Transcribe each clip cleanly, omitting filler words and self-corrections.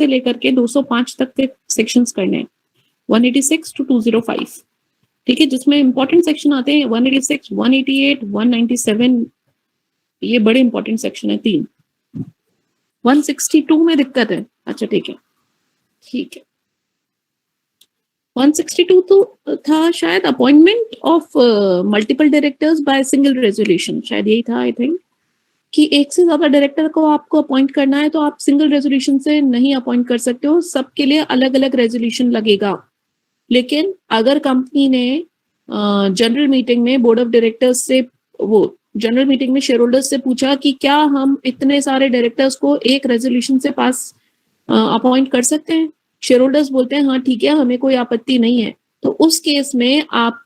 से लेकर के 205 तक के सेक्शंस करने हैं, 186 to 205, ठीक है, जिसमें इंपॉर्टेंट सेक्शन आते हैं 186, 188, 197, ये बड़े इंपॉर्टेंट सेक्शन है 3। 162 में दिक्कत है, अच्छा ठीक है, ठीक है। 162 तो था शायद appointment of multiple directors by single resolution, शायद यही था आई थिंक, कि एक से ज्यादा डायरेक्टर को आपको अपॉइंट करना है तो आप सिंगल रेजोल्यूशन से नहीं अपॉइंट कर सकते हो, सबके लिए अलग अलग रेजोल्यूशन लगेगा। लेकिन अगर कंपनी ने जनरल मीटिंग में बोर्ड ऑफ डायरेक्टर्स से, वो जनरल मीटिंग में शेयर होल्डर्स से पूछा कि क्या हम इतने सारे डायरेक्टर्स को एक रेजोल्यूशन से पास अपॉइंट कर सकते हैं, शेयर होल्डर्स बोलते हैं हाँ ठीक है हमें कोई आपत्ति नहीं है, तो उस केस में आप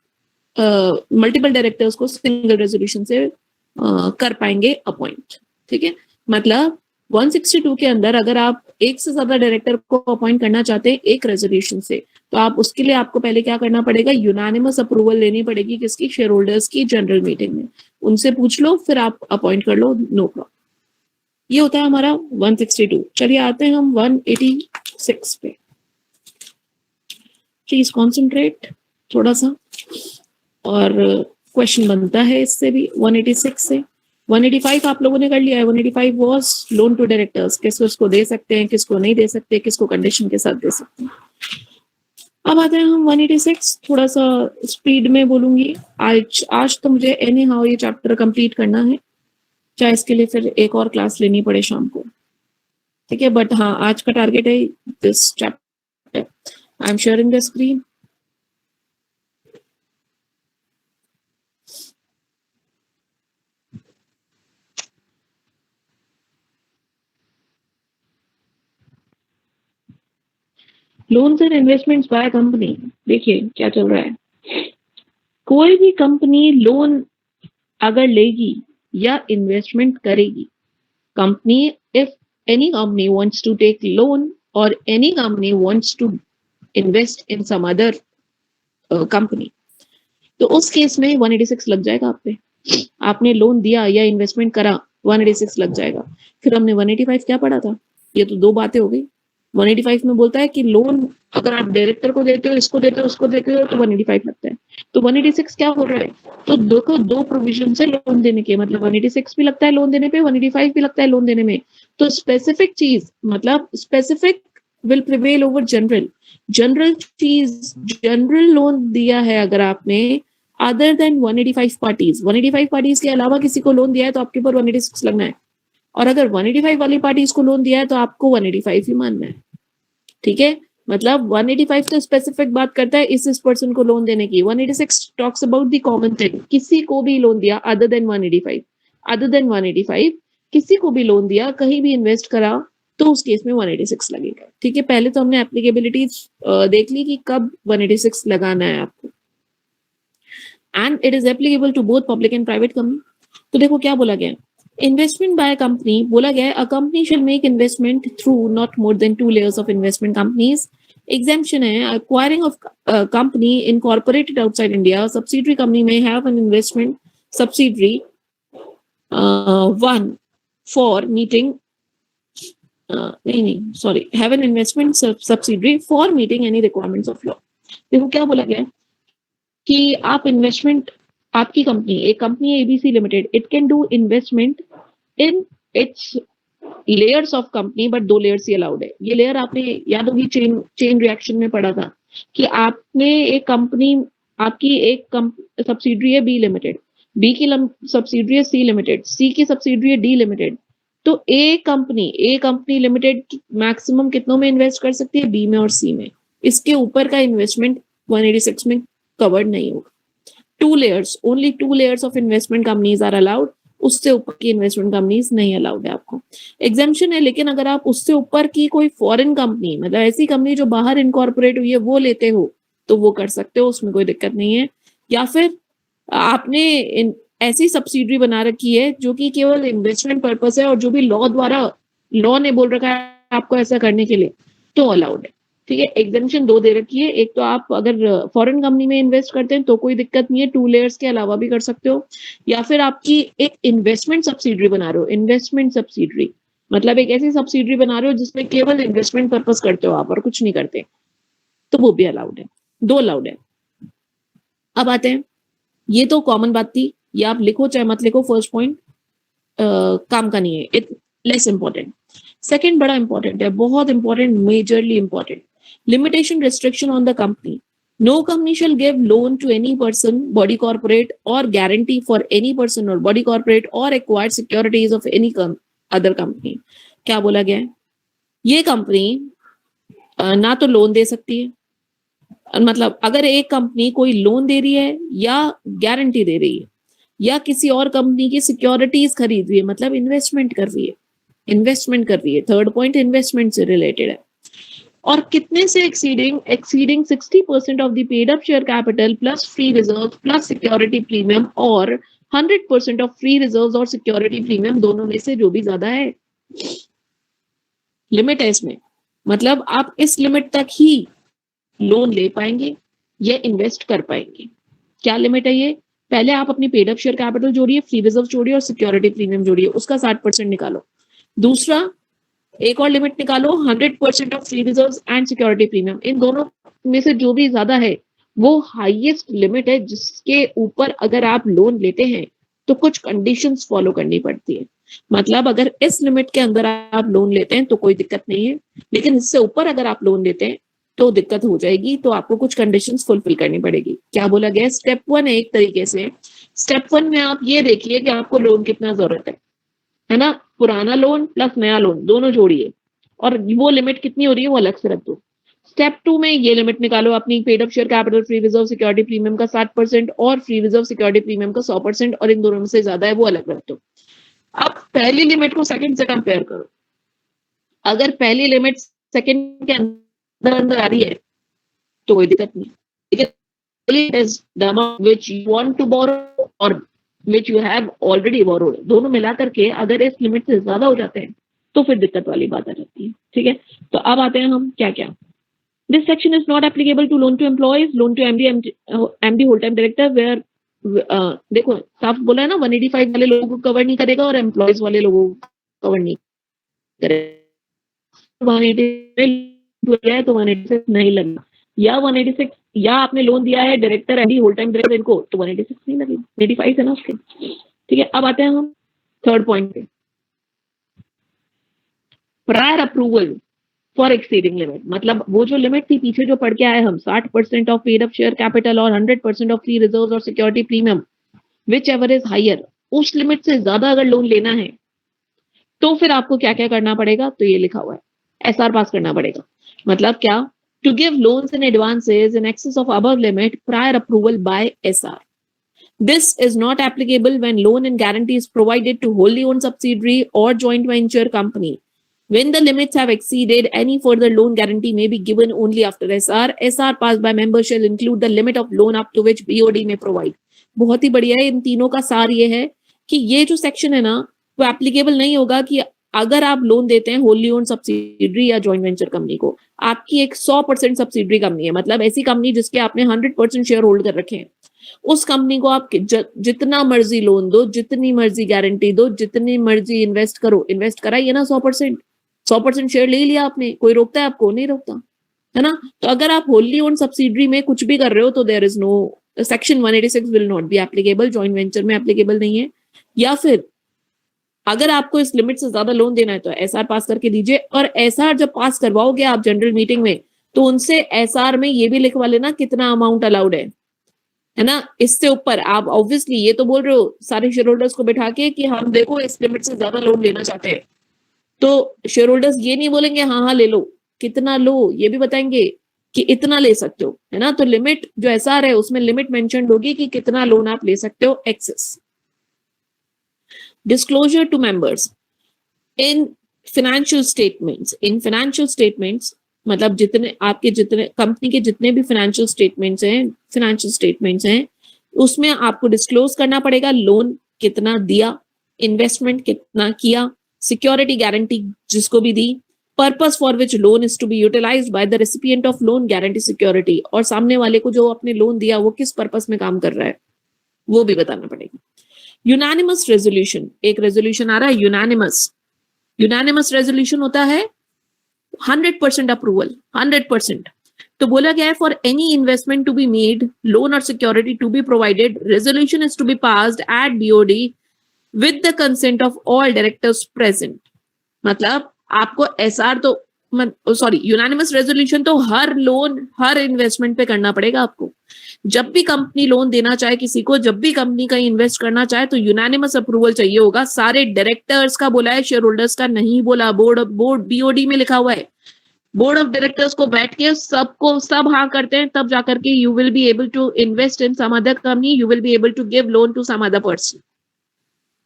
मल्टीपल डायरेक्टर्स को सिंगल रेजोल्यूशन से कर पाएंगे अपॉइंट, ठीक है। मतलब 162 के अंदर अगर आप एक से ज्यादा डायरेक्टर को अपॉइंट करना चाहते हैं एक रेजोल्यूशन से, तो आप उसके लिए आपको पहले क्या करना पड़ेगा, यूनानिमस अप्रूवल लेनी पड़ेगी, किसकी, शेयर होल्डर्स की जनरल मीटिंग में, उनसे पूछ लो फिर आप अपॉइंट कर लो, नो प्रॉब्लम। ये होता है हमारा 162। चलिए आते हैं हम 186 पे, प्लीज कॉन्सेंट्रेट थोड़ा सा, और क्वेश्चन बनता है इससे भी 186 से। 185 आप लोगों ने कर लिया है, 185 वॉज लोन टू डायरेक्टर्स, किसको इसको दे सकते हैं, किसको नहीं दे सकते, किसको कंडीशन के साथ दे सकते हैं। अब आते हैं हम 186, थोड़ा सा स्पीड में बोलूंगी, आज तो मुझे एनी हाउ ये चैप्टर कंप्लीट करना है, चाहे इसके लिए फिर एक और क्लास लेनी पड़े शाम को, ठीक है, बट हाँ आज का टारगेट है this chapter. I am sharing the screen. Loans and investments by company, देखिए क्या चल रहा है, कोई भी कंपनी लोन अगर लेगी या इन्वेस्टमेंट करेगी, company, if any company wants to take loan और any company wants to invest in some other company, तो उस केस में 186 लग जाएगा आप पे। आपने लोन दिया या इन्वेस्टमेंट करा, 186 लग जाएगा। फिर हमने 185 क्या पढ़ा था, ये तो दो बातें हो गई। 185 में बोलता है कि लोन अगर आप डायरेक्टर को देते हो, इसको देते हो, उसको देते हो, तो 185 लगता है। तो 186 क्या हो रहा है, तो दो प्रोविजन से लोन देने के, मतलब 186 भी लगता है लोन देने पे, 185 भी लगता है लोन देने में। तो स्पेसिफिक चीज, मतलब specific will prevail over general. General चीज, जनरल लोन दिया है अगर आपने, अदर देन 185 पार्टीज, 185 पार्टीज के अलावा किसी को लोन दिया है तो आपके ऊपर 186 लगना है, और अगर 185 वाली पार्टीज को लोन दिया है तो आपको 185 ही मानना है, ठीक है। मतलब 185 तो स्पेसिफिक बात करता है इस पर्सन को लोन देने की, 186 talks about the common thing, किसी को भी लोन दिया अदर देन 185, अदर देन 185 किसी को भी लोन दिया, कहीं भी इन्वेस्ट करा, तो उस केस में 186 लगेगा, ठीक है। पहले तो हमने एप्लीकेबिलिटी देख ली कि कब 186 लगाना है आपको, and it is applicable to both public and private company. तो देखो क्या बोला गया, इन्वेस्टमेंट बाय कंपनी, बोला गया है a company shall make investment through not more than 2 layers of investment companies. Exemption है, acquiring of company incorporated outside India, subsidiary company may have an investment subsidiary one for meeting have an investment subsidiary for meeting any requirements of law। देखो क्या बोला गया है कि आप investment, आपकी company, एक कंपनी है ABC limited, it can do investment in its layers of company, but 2 layers he allowed है। ये लेयर आपने याद होगी चेन रिएक्शन में पढ़ा था कि आपने एक कंपनी, आपकी एक सब्सिडरी है बी लिमिटेड, बी की सब्सिडरी है सी लिमिटेड, सी की सब्सिडरी है डी लिमिटेड, तो ए कंपनी लिमिटेड मैक्सिमम कितनों में इन्वेस्ट कर सकती है, बी में और सी में। इसके ऊपर का इन्वेस्टमेंट 186 में कवर्ड नहीं होगा। 2 layers, only 2 layers of investment companies are allowed, उससे ऊपर की इन्वेस्टमेंट कंपनीज नहीं अलाउड है आपको। एग्जाम्पशन है, लेकिन अगर आप उससे ऊपर की कोई फॉरेन कंपनी, मतलब ऐसी कंपनी जो बाहर इनकॉर्पोरेट हुई है, वो लेते हो तो वो कर सकते हो, उसमें कोई दिक्कत नहीं है। या फिर आपने ऐसी सब्सिडरी बना रखी है जो कि केवल इन्वेस्टमेंट पर्पस है और जो भी लॉ ने बोल रखा है आपको ऐसा करने के लिए, तो अलाउड है, ठीक है। एग्जेम्पशन 2 दे रखी है, एक तो आप अगर फॉरेन कंपनी में इन्वेस्ट करते हैं तो कोई दिक्कत नहीं है, 2 layers के अलावा भी कर सकते हो, या फिर आपकी एक इन्वेस्टमेंट सब्सिडरी बना रहे हो, इन्वेस्टमेंट सब्सिडरी मतलब एक ऐसी सब्सिडरी बना रहे हो जिसमें केवल इन्वेस्टमेंट पर्पस करते हो आप और कुछ नहीं करते, तो वो भी अलाउड है, 2 अलाउड है। अब आते हैं, ये तो कॉमन बात थी, ये आप लिखो चाहे मत लिखो, फर्स्ट पॉइंट काम का नहीं है, इट लेस इंपॉर्टेंट। सेकंड बड़ा इंपॉर्टेंट है, बहुत important, majorly important, limitation restriction on the company. No company shall give loan to any person, body corporate, or guarantee for any person or body corporate or acquired securities of any other company. क्या बोला गया है? ये company ना तो loan दे सकती है, मतलब अगर एक कंपनी कोई लोन दे रही है या गारंटी दे रही है या किसी और कंपनी की सिक्योरिटीज खरीद रही है, मतलब इन्वेस्टमेंट कर रही है, इन्वेस्टमेंट कर रही है, थर्ड पॉइंट इन्वेस्टमेंट से रिलेटेड है, और कितने से exceeding 60% of the paid up share capital plus free reserve plus security premium और 100% ऑफ फ्री रिजर्व और सिक्योरिटी प्रीमियम, दोनों में से जो भी ज्यादा है, लिमिट है इसमें, मतलब आप इस लिमिट तक ही लोन ले पाएंगे या इन्वेस्ट कर पाएंगे। क्या लिमिट है ये? पहले आप अपनी पेड अप शेयर कैपिटल जोड़िए, फ्री रिजर्व जोड़िए और सिक्योरिटी प्रीमियम जोड़िए, उसका 60% निकालो। दूसरा, एक और लिमिट निकालो, 100% of free reserve and security premium, इन दोनों में से जो भी ज्यादा है वो हाईएस्ट लिमिट है, जिसके ऊपर अगर आप लोन लेते हैं तो कुछ कंडीशंस फॉलो करनी पड़ती है। मतलब अगर इस लिमिट के अंदर आप लोन लेते हैं तो कोई दिक्कत नहीं है, लेकिन इससे ऊपर अगर आप लोन लेते हैं तो दिक्कत हो जाएगी, तो आपको कुछ कंडीशंस फुलफिल करनी पड़ेगी। क्या बोला गया? स्टेप 1 है एक तरीके से। स्टेप 1 में आप ये देखिए कि आपको लोन कितना जरूरत है ना, पुराना लोन प्लस नया लोन दोनों जोड़िए, और वो लिमिट कितनी हो रही है वो अलग से रख दो। स्टेप 2 में ये लिमिट निकालो अपनी paid up share capital free reserve security premium का 60% और फ्री रिजर्व सिक्योरिटी प्रीमियम का 100%, और इन दोनों में से ज्यादा है वो अलग रख दो। अब पहली लिमिट को सेकंड से कंपेयर करो, अगर पहली लिमिट सेकंड के अंदर अंदर आ रही है तो कोई दिक्कत नहीं, लेकिन it is the amount which you want to borrow or which you have already borrowed, दोनों मिला करके अगर इस लिमिट से ज्यादा हो जाते हैं तो फिर दिक्कत वाली बात आ जाती है। ठीक है, तो अब आते हैं हम क्या क्या। This section is not applicable to loan to employees, loan to MD whole time director, where देखो साफ बोला है ना, 185 वाले लोगों को कवर नहीं करेगा और एम्प्लॉयज वाले लोगों को कवर नहीं करेगा। 186 है तो 186 नहीं लगना, या 186, या आपने लोन दिया है director MD whole time director इनको, तो 186 नहीं लगेगी, 185 है ना उसके। ठीक है, अब आते हैं हम थर्ड पॉइंट पे, prior approval for exceeding limit. मतलब वो जो लिमिट थी पीछे जो पढ़ के आए हम, 60% of paid up share capital और 100% ऑफ फ्री रिजर्व और security premium whichever is higher, उस लिमिट से ज्यादा अगर लोन लेना है तो फिर आपको क्या क्या करना पड़ेगा, तो ये लिखा हुआ है, एसआर पास करना पड़ेगा। मतलब क्या? To give loans and advances in excess of above limit, prior approval by SR. This is not applicable when loan and guarantee is provided to wholly owned subsidiary or joint venture company. When the limits have exceeded, any further loan guarantee may be given only after SR. SR passed by member shall include the limit of loan up to which BOD may provide. बहुत ही बढ़िया है, इन तीनों का सार ये है कि ये जो सेक्शन है ना वो एप्लीकेबल नहीं होगा कि अगर आप लोन देते हैं होली ओन सब्सिडरी या जॉइंट वेंचर कंपनी को, आपकी एक 100% सब्सिडरी कंपनी है, मतलब ऐसी कंपनी जिसके आपने 100% शेयर होल्ड कर रखे हैं, उस कंपनी को आप जितना मर्जी लोन दो, जितनी मर्जी गारंटी दो, जितनी मर्जी इन्वेस्ट करो, इन्वेस्ट कराइए ना 100% शेयर ले लिया आपने, कोई रोकता है आपको? नहीं रोकता है ना। तो अगर आप होली ओन सब्सिडरी में कुछ भी कर रहे हो तो there is no section 186 will not be applicable, joint venture में एप्लीकेबल नहीं है। या फिर अगर आपको इस लिमिट से ज्यादा लोन देना है तो एसआर पास करके दीजिए, और एसआर जब पास करवाओगे आप जनरल मीटिंग में तो उनसे एसआर में ये भी लिखवा लेना कितना अमाउंट अलाउड है ना। इससे ऊपर आप ऑब्वियसली ये तो बोल रहे हो सारे शेयर होल्डर्स को बैठा के कि हम देखो इस लिमिट से ज्यादा लोन लेना चाहते हैं, तो शेयर होल्डर्स ये नहीं बोलेंगे हाँ हाँ ले लो, कितना लो ये भी बताएंगे कि इतना ले सकते हो, है ना। तो लिमिट जो एसआर है उसमें लिमिट मेंशन्ड होगी कि कितना लोन आप ले सकते हो excess. Disclosure to members in financial statements, मतलब जितने आपके जितने कंपनी के जितने भी फाइनेंशियल स्टेटमेंट्स हैं उसमें आपको डिस्क्लोज करना पड़ेगा लोन कितना दिया, इन्वेस्टमेंट कितना किया, सिक्योरिटी गारंटी जिसको भी दी, purpose for which loan is to be utilised by the recipient of loan guarantee security, और सामने वाले को जो आपने लोन दिया वो किस पर्पस में काम कर रहा है वो भी बताना पड़ेगा। यूनानिमस रेजोल्यूशन, एक रेजोल्यूशन आ रहा है यूनानिमस, यूनानिमस रेजोल्यूशन होता है 100% अप्रूवल, 100%। तो बोला गया है for any investment to be made, loan और security to be provided, resolution is to be passed at BOD with the consent of all directors present. मतलब आपको एसआर तो सॉरी यूनानिमस रेजोल्यूशन तो हर लोन हर investment पे करना पड़ेगा आपको। जब भी कंपनी लोन देना चाहे किसी को, जब भी कंपनी कहीं इन्वेस्ट करना चाहे तो यूनानिमस अप्रूवल चाहिए होगा। सारे डायरेक्टर्स का बोला है, शेयर होल्डर्स का नहीं बोला। बोर्ड बीओडी में लिखा हुआ है, बोर्ड ऑफ डायरेक्टर्स को बैठ के सबको सब हाँ करते हैं, तब जाकर के you will be able to invest in some other company, you will be able to give loan to some other person.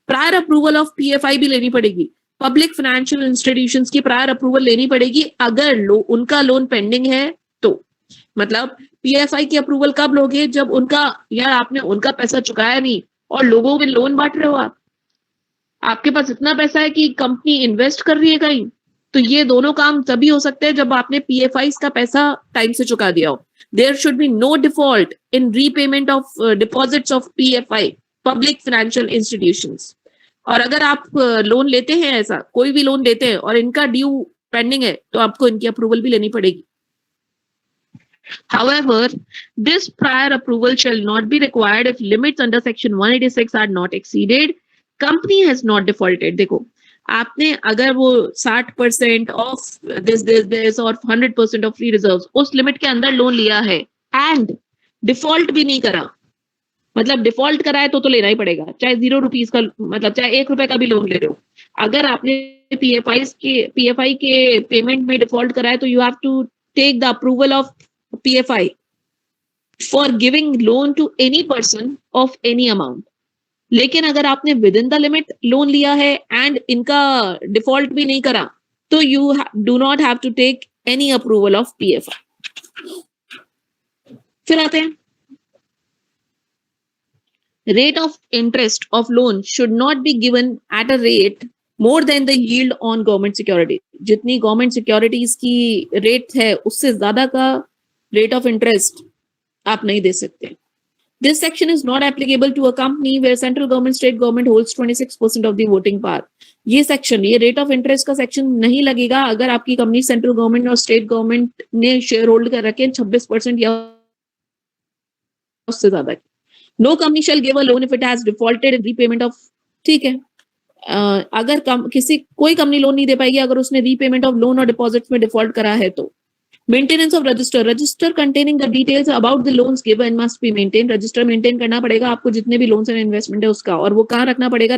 Prior approval of PFI भी लेनी पड़ेगी, पब्लिक फाइनेंशियल इंस्टीट्यूशंस की प्रायर अप्रूवल लेनी पड़ेगी अगर उनका लोन पेंडिंग है तो। मतलब पीएफआई की अप्रूवल कब लोगे? जब उनका यार आपने उनका पैसा चुकाया नहीं और लोगों में लोन बांट रहे हो आप, आपके पास इतना पैसा है कि कंपनी इन्वेस्ट कर रही है कहीं, तो ये दोनों काम तभी हो सकते हैं जब आपने पीएफआई का पैसा टाइम से चुका दिया हो। There should be no default in repayment of deposits of PFI, public financial institutions. और अगर आप लोन लेते हैं, ऐसा कोई भी लोन लेते हैं और इनका ड्यू पेंडिंग है, तो आपको इनकी अप्रूवल भी लेनी पड़ेगी। However, this prior approval shall not be required if limits under section 186 are not exceeded. Company has not defaulted. देखो आपने अगर वो 60% ऑफ दिस और 100% ऑफ फ्री रिजर्व्स उस लिमिट के अंदर लोन लिया है एंड डिफॉल्ट भी नहीं करा, मतलब डिफॉल्ट करा है तो लेना ही पड़ेगा, चाहे 0 रुपीज का, मतलब चाहे 1 रुपए का भी लोन ले रहे हो। अगर आपने पीएफआई के पेमेंट में डिफॉल्ट करा है तो you have to take the approval of PFI for giving loan to any person of any amount। लेकिन अगर आपने within the limit loan लिया है एंड इनका डिफॉल्ट भी नहीं करा तो you do not have to take any approval of PFI। फिर आते हैं, rate of interest of loan should not be given at a rate more than the yield on government security. जितनी government securities की rate है उससे ज्यादा का rate of interest आप नहीं दे सकते। This section is not applicable to a company where central government, state government holds 26% of the voting power। ये सेक्शन, ये रेट ऑफ इंटरेस्ट का सेक्शन नहीं लगेगा अगर आपकी कंपनी सेंट्रल गवर्नमेंट और स्टेट गवर्नमेंट ने शेयर होल्ड कर रखे 26% या उससे ज्यादा। No company shall give a loan if it has defaulted in repayment of, ठीक है, अगर कोई कंपनी लोन नहीं दे पाएगी अगर उसने रीपेमेंट ऑफ लोन और डिपॉजिट्स में डिफॉल्ट करा है तो। Maintenance of register containing the details about the loans given must be maintain. Register maintain करना पड़ेगा आपको जितने भी लोन्स एंड इन्वेस्टमेंट है उसका, और वो कहाँ रखना पड़ेगा?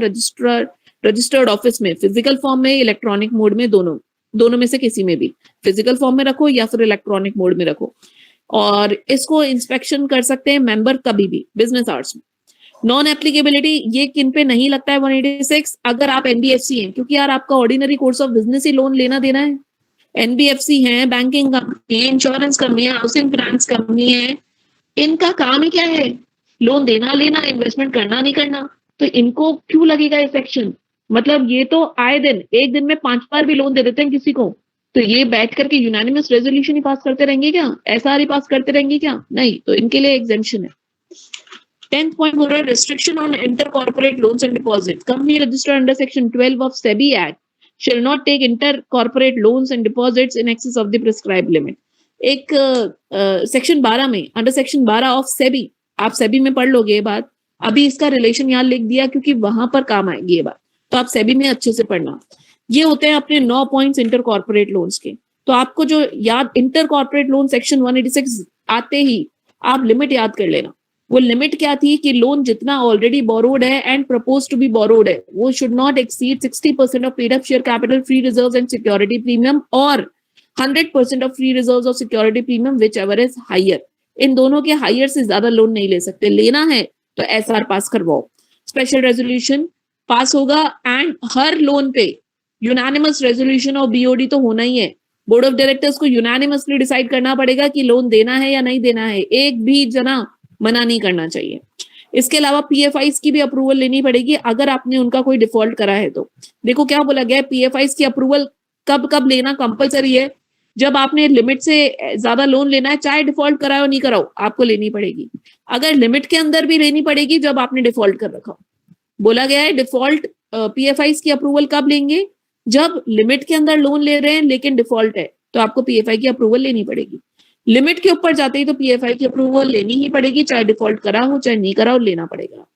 रजिस्टर्ड ऑफिस में, फिजिकल फॉर्म में, इलेक्ट्रॉनिक मोड में, दोनों में से किसी में भी। फिजिकल फॉर्म में रखो या फिर इलेक्ट्रॉनिक मोड में रखो। और इसको इंस्पेक्शन कर सकते हैं मेंबर कभी भी बिजनेस आवर्स में। नॉन एप्लीकेबिलिटी, ये किन पे नहीं लगता है 186? अगर आप एनबीएफसी हैं, क्योंकि यार आपका ordinary course of business he loan लेना देना है। एनबीएफसी है, बैंकिंग कंपनी है, इंश्योरेंस कंपनी है, हाउसिंग फाइनेंस कंपनी है, इनका काम ही क्या है? लोन देना लेना, इन्वेस्टमेंट करना नहीं करना। तो इनको क्यों लगेगा ये सेक्शन? मतलब ये तो आए दिन एक दिन में 5 बार भी लोन दे देते हैं किसी को, तो ये बैठ करके यूनानिमस रेजोल्यूशन ही पास करते रहेंगे क्या? एसआर ही पास करते रहेंगे क्या? नहीं, तो इनके लिए एग्जेम्पशन है। 10th point बोल रहा है restriction on inter-corporate loans and deposits. Company registered under section 12 of SEBI Act shall not take inter-corporate loans and deposits in excess of the prescribed limit. एक सेक्शन 12 में, अंडर सेक्शन 12 ऑफ सेबी, आप सेबी में पढ़ लोगे ये बात, अभी इसका रिलेशन यहाँ लिख दिया क्योंकि वहां पर काम आएगी ये बात, तो आप सेबी में अच्छे से पढ़ना। ये होते हैं अपने 9 पॉइंट्स इंटर कॉर्पोरेट लोन्स के। तो आपको जो याद, इंटर कॉर्पोरेट लोन सेक्शन 186 आते ही आप लिमिट याद कर लेना। वो लिमिट क्या थी कि लोन जितना ऑलरेडी बोरोड है and propose to be borrowed है वो should not exceed 60% of paid up share capital, free reserves and security premium, और 100% ऑफ फ्री रिजर्व्स और security premium whichever is higher. इन दोनों के हायर से ज्यादा लोन नहीं ले सकते। लेना है तो एसआर पास करवाओ, स्पेशल रेजोल्यूशन पास होगा, एंड हर लोन पे यूनानिमस रेजोल्यूशन और बीओडी तो होना ही है। बोर्ड ऑफ डायरेक्टर्स को यूनानिमसली डिसाइड करना पड़ेगा कि लोन देना है या नहीं देना है, एक भी जना मना नहीं करना चाहिए। इसके अलावा पीएफआईज की भी अप्रूवल लेनी पड़ेगी अगर आपने उनका कोई डिफॉल्ट करा है तो। देखो क्या बोला गया है, पीएफआईज की अप्रूवल कब कब लेना कंपलसरी है? जब आपने लिमिट से ज्यादा लोन लेना है, चाहे डिफॉल्ट कराओ नहीं कराओ, आपको लेनी पड़ेगी। अगर लिमिट के अंदर भी लेनी पड़ेगी जब आपने डिफॉल्ट कर रखा। बोला गया है डिफॉल्ट पीएफआईज की अप्रूवल कब लेंगे? जब लिमिट के अंदर लोन ले रहे हैं लेकिन डिफॉल्ट है तो आपको पीएफआई की अप्रूवल लेनी पड़ेगी। लिमिट के ऊपर जाते ही तो पीएफआई की अप्रूवल लेनी ही पड़ेगी, चाहे डिफॉल्ट करा हो चाहे नहीं करा हो, लेना पड़ेगा।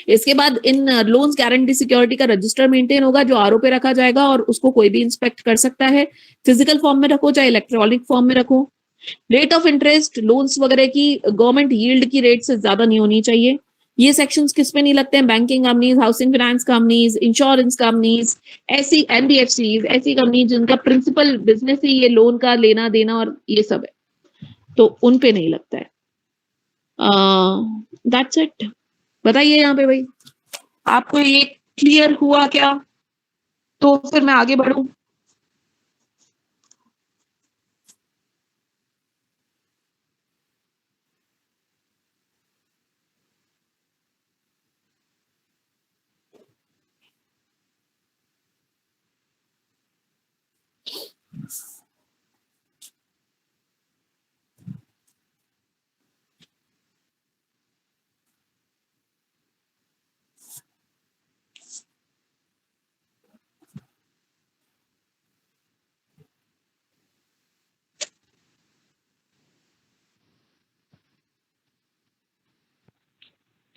इसके बाद इन लोन्स गारंटी सिक्योरिटी का रजिस्टर मेंटेन होगा जो आरओ पे रखा जाएगा और उसको कोई भी इंस्पेक्ट कर सकता है। फिजिकल फॉर्म में रखो चाहे इलेक्ट्रॉनिक फॉर्म में रखो। रेट ऑफ इंटरेस्ट लोन्स वगैरह की गवर्नमेंट यील्ड की रेट से ज्यादा नहीं होनी चाहिए। ये सेक्शंस किस पे नहीं लगते हैं? Banking companies, housing finance companies, insurance companies, ऐसी एनबीएफसीज, ऐसी कंपनी जिनका प्रिंसिपल बिजनेस ही ये लोन का लेना देना और ये सब है, तो उन पे नहीं लगता है। That's it. बताइए यहाँ पे भाई, आपको ये क्लियर हुआ क्या? तो फिर मैं आगे बढ़ूं।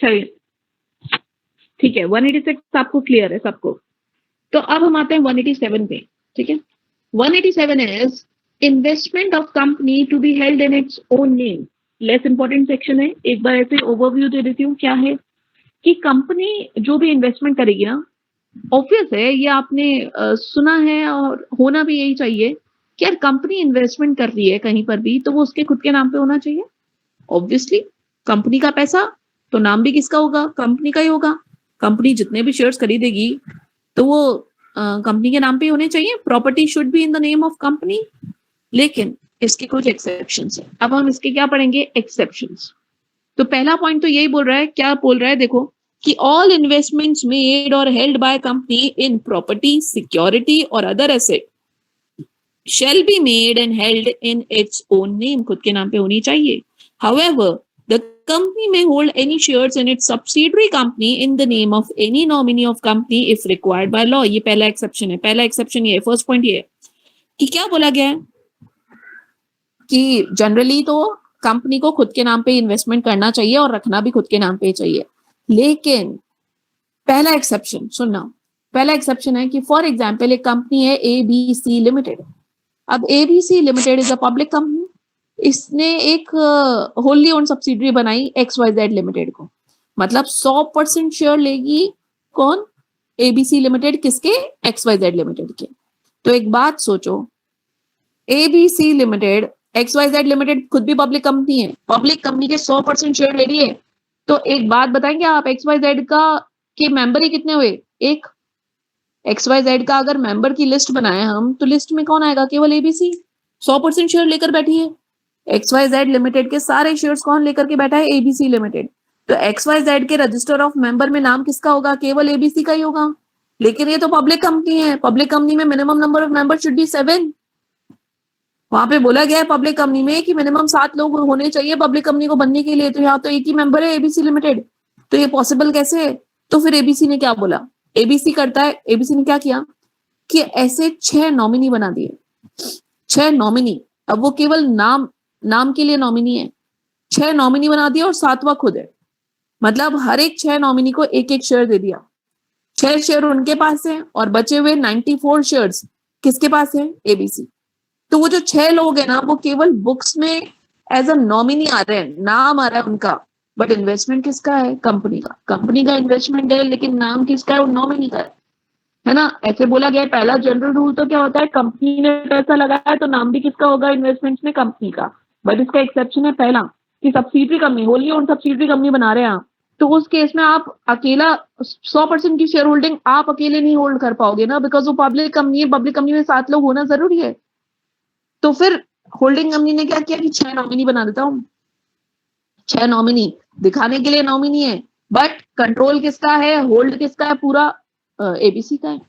चलिए ठीक है, 186 आपको क्लियर है सबको। तो अब हम आते हैं 187 पे। ठीक है, 187 is investment of company to be held in its own name. Less important section है, एक बार ऐसे ओवरव्यू दे देती हूँ। क्या है कि कंपनी जो भी इन्वेस्टमेंट करेगी ना, ऑब्वियस है ये आपने सुना है और होना भी यही चाहिए कि यार कंपनी इन्वेस्टमेंट कर रही है कहीं पर भी तो वो उसके खुद के नाम पे होना चाहिए। ऑब्वियसली कंपनी का पैसा तो नाम भी किसका होगा? कंपनी का ही होगा। कंपनी जितने भी शेयर्स खरीदेगी तो वो कंपनी के नाम पे होने चाहिए। Property should be in the name of company. लेकिन इसके कुछ एक्सेप्शंस है। अब हम इसके क्या पढ़ेंगे? एक्सेप्शंस। तो पहला पॉइंट तो यही बोल रहा है, क्या बोल रहा है देखो, कि ऑल इन्वेस्टमेंट्स मेड और held by company in property, security और other asset shall be made and held in its own name, खुद के नाम पे होनी चाहिए। However, the company may hold any shares in its subsidiary company in the name of any nominee of company if required by law। ये पहला exception है। पहला एक्सेप्शन ये है, फर्स्ट पॉइंट ये है कि क्या बोला गया है कि जनरली तो कंपनी को खुद के नाम पे इन्वेस्टमेंट करना चाहिए और रखना भी खुद के नाम पे चाहिए। लेकिन पहला एक्सेप्शन सुनना, पहला एक्सेप्शन है कि फॉर एग्जाम्पल एक कंपनी है ABC लिमिटेड। अब ABC limited is a public company. इसने एक होली ओन सब्सिडरी बनाई XYZ लिमिटेड को, मतलब 100% शेयर लेगी कौन? ABC limited. किसके? XYZ लिमिटेड के। तो एक बात सोचो, ABC लिमिटेड, XYZ लिमिटेड खुद भी पब्लिक कंपनी है, पब्लिक कंपनी के 100% शेयर ले रही है। तो एक बात बताएंगे आप, XYZ का के मेंबर ही कितने हुए? एक। XYZ का अगर मेंबर की लिस्ट बनाए हम तो लिस्ट में कौन आएगा? केवल ABC। 100% शेयर लेकर बैठी है। XYZ लिमिटेड के सारे शेयर्स कौन लेकर के बैठा है? ABC limited. तो XYZ के रजिस्टर ऑफ मेंबर में नाम किसका होगा? केवल ABC का ही होगा। लेकिन ये तो पब्लिक कंपनी है, पब्लिक कंपनी में minimum number of member should be 7। वहां पे बोला गया है पब्लिक कंपनी में कि मिनिमम 7 लोग होने चाहिए पब्लिक कंपनी को बनने के लिए। तो यहाँ तो एक ही मेंबर है ABC लिमिटेड, तो ये पॉसिबल कैसे है? तो फिर ABC ने क्या बोला? ABC करता है, ABC ने क्या किया कि ऐसे 6 नॉमिनी बना दिए। 6 नॉमिनी। अब वो केवल नाम के लिए नॉमिनी है। 6 नॉमिनी बना दिया और 7वां खुद है। मतलब हर एक 6 नॉमिनी को एक एक शेयर दे दिया। 6 शेयर उनके पास है और बचे हुए 94 शेयर्स किसके पास है? ABC। तो वो जो 6 लोग हैं ना, वो केवल बुक्स में एज अ नॉमिनी आ रहे हैं, नाम आ रहा है उनका, बट इन्वेस्टमेंट किसका है? कंपनी का। कंपनी का इन्वेस्टमेंट है लेकिन नाम किसका है? वो नॉमिनी का है ना। ऐसे बोला गया है। पहला जनरल रूल तो क्या होता है, कंपनी ने पैसा लगाया तो नाम भी किसका होगा इन्वेस्टमेंट्स में? कंपनी का। बट इसका एक्सेप्शन है पहला कि subsidiary company, Holi own subsidiary company बना रहे हैं आप, तो उस केस में आप अकेला 100% की शेयर होल्डिंग आप अकेले नहीं होल्ड कर पाओगे ना, बिकॉज वो पब्लिक कंपनी है। पब्लिक कंपनी में 7 लोग होना जरूरी है। तो फिर होल्डिंग कंपनी ने क्या किया कि 6 नॉमिनी बना देता हूँ। 6 नॉमिनी दिखाने के लिए नॉमिनी है, बट कंट्रोल किसका है? होल्ड किसका है? पूरा ABC का है।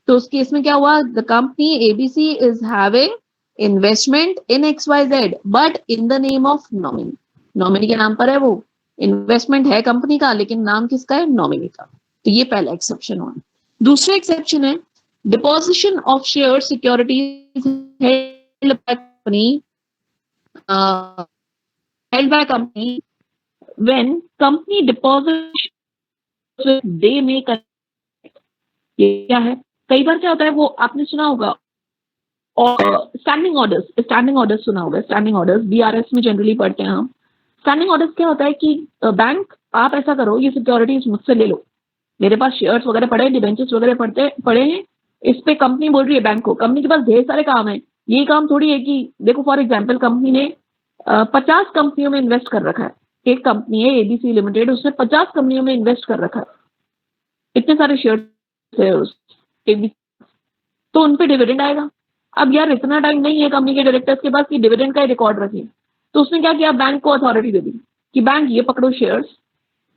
तो उस केस में क्या हुआ? The company ABC is having investment in XYZ but in the name of nominee. Nominee के नाम पर है वो। इन्वेस्टमेंट है कंपनी का लेकिन नाम किसका है? नॉमिनी का। तो ये पहला एक्सेप्शन हुआ। दूसरा एक्सेप्शन है Deposition of shares, securities held by company, uh, held by company when company deposits, they make a, ये क्या है? कई बार क्या होता है, वो आपने सुना होगा, और स्टैंडिंग ऑर्डर्स सुना होगा, स्टैंडिंग ऑर्डर्स बीआरएस में जनरली पढ़ते हैं हम। स्टैंडिंग ऑर्डर्स क्या होता है कि बैंक, आप ऐसा करो, ये सिक्योरिटीज मुझसे ले लो, मेरे पास शेयर्स वगैरह पड़े, डिबेंचर्स वगैरह पड़े हैं, इस पे कंपनी बोल रही है बैंक को, कंपनी के पास ढेर सारे काम है, ये काम थोड़ी है कि देखो फॉर एग्जाम्पल कंपनी ने 50 कंपनियों में इन्वेस्ट कर रखा है, एक कंपनी है एबीसी लिमिटेड, उसने 50 कंपनियों में इन्वेस्ट कर रखा है, इतने सारे शेयर है उस ABC, तो उन पे डिविडेंड आएगा। अब यार इतना टाइम नहीं है कंपनी के डायरेक्टर्स के पास कि डिविडेंड का रिकॉर्ड रखें, तो उसने क्या किया, बैंक को अथॉरिटी दे दी कि बैंक ये पकड़ो शेयर्स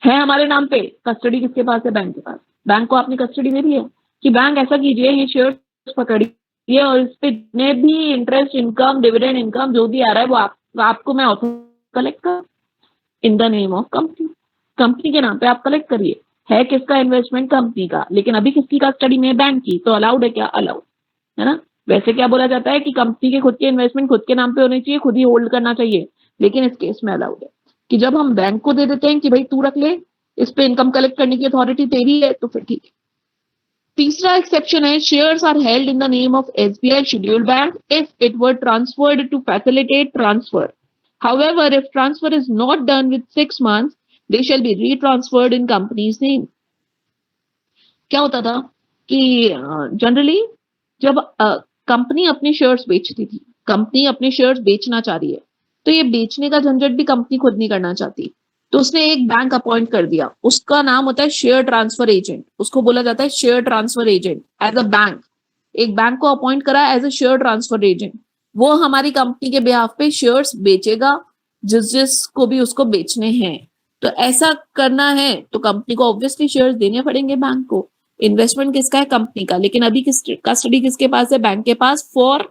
है हमारे नाम पे, कस्टडी किसके पास है, बैंक के पास, बैंक को आपने कस्टडी दे दी है कि बैंक ऐसा कीजिए, ये शेयर्स पकड़िए और इस पे जितने भी इंटरेस्ट इनकम, डिविडेंड इनकम जो भी आ रहा है वो आपको मैं कलेक्ट कर इन the name of company, company के नाम पे आप कलेक्ट करिए। है किसका इन्वेस्टमेंट, कंपनी का, लेकिन अभी किसकी कस्टडी में है, बैंक की, तो अलाउड है क्या, अलाउड है ना। वैसे क्या बोला जाता है कि कंपनी के खुद के इन्वेस्टमेंट खुद के नाम पे होने चाहिए, खुद ही होल्ड करना चाहिए, लेकिन इस केस में अलाउड है कि जब हम बैंक को दे देते हैं कि भाई तू रख ले, इस पे इनकम कलेक्ट करने की अथॉरिटी तेरी है, तो फिर ठीक है। तीसरा एक्सेप्शन है, shares are held in the name of SBI scheduled bank if it were transferred to facilitate transfer, however if transfer is not done with 6 months they shall be retransferred in company's name। क्या होता था कि generally जब company अपने shares बेचती थी, company अपने shares बेचना चाह रही है, तो ये बेचने का झंझट भी कंपनी खुद नहीं करना चाहती, तो उसने एक बैंक अपॉइंट कर दिया, उसका नाम होता है शेयर ट्रांसफर एजेंट, उसको बोला जाता है share transfer agent. As a bank, एक बैंक को अपॉइंट करा as a share transfer agent, वो हमारी कंपनी के बिहाफ पे शेयर्स बेचेगा जिसको भी उसको बेचने हैं। तो ऐसा करना है तो कंपनी को ऑब्वियसली शेयर्स देने पड़ेंगे बैंक को। इन्वेस्टमेंट किसका है, कंपनी का, लेकिन अभी कस्टडी किसके पास है, बैंक के पास, for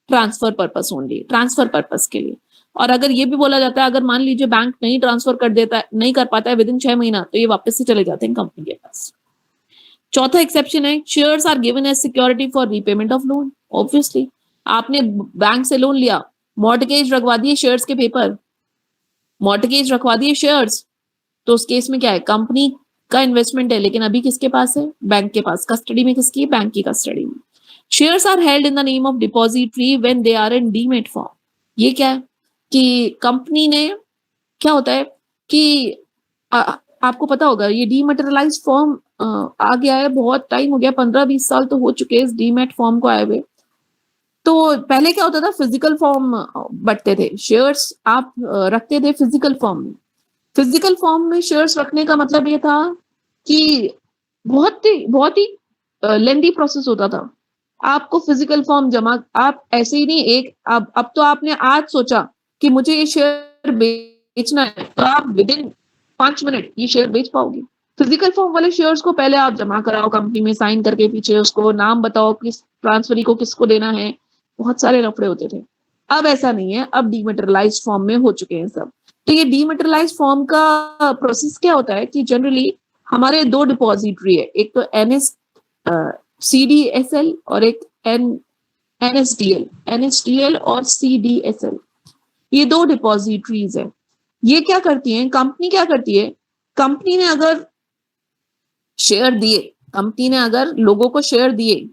transfer purpose only, transfer purpose के लिए। और अगर ये भी बोला जाता है अगर मान लीजिए बैंक नहीं ट्रांसफर कर देता है, नहीं कर पाता है विद इन 6 महीना, तो ये वापस से चले जाते हैं कंपनी के पास। चौथा एक्सेप्शन है, shares are given as security for repayment of loan. Obviously आपने बैंक से लोन लिया, मॉर्टगेज रखवा दिए शेयर्स के पेपर, मॉर्टगेज रखवा दिए शेयर्स, तो उस केस में क्या है, कंपनी का इन्वेस्टमेंट है, लेकिन अभी किसके पास है, बैंक के पास, कस्टडी में किसकी, बैंक की कस्टडी में। Shares are held in the name of depository when they are in demat form. ये क्या है कि कंपनी ने, क्या होता है कि आपको पता होगा ये डीमेटेरियलाइज फॉर्म आ गया है, बहुत टाइम हो गया, 15-20 साल तो हो चुके हैं इस डीमेट फॉर्म को आए हुए। तो पहले क्या होता था, फिजिकल फॉर्म बटते थे, शेयर्स आप रखते थे फिजिकल फॉर्म में। फिजिकल फॉर्म में शेयर्स रखने का मतलब ये था कि बहुत ही लेंदी प्रोसेस होता था। आपको फिजिकल फॉर्म जमा, आप ऐसे ही नहीं, एक अब तो आपने आज सोचा कि मुझे ये शेयर बेचना है, तो आप विद इन 5 मिनट ये शेयर बेच पाओगे। फिजिकल फॉर्म वाले शेयर्स को पहले आप जमा कराओ कंपनी में, साइन करके पीछे उसको नाम बताओ, किस ट्रांसफरी को किसको देना है, बहुत सारे लफड़े होते थे। अब ऐसा नहीं है, अब डीमेटेरियलाइज्ड फॉर्म में हो चुके हैं सब। तो ये डीमेटेरियलाइज्ड फॉर्म का प्रोसेस क्या होता है कि जनरली हमारे 2 डिपॉजिटरी है, एक तो CDSL और एक NSDL और CDSL, ये 2 डिपॉजिटरीज है। ये क्या करती हैं, कंपनी क्या करती है, कंपनी ने अगर शेयर दिए, कंपनी ने अगर लोगों को शेयर दिए,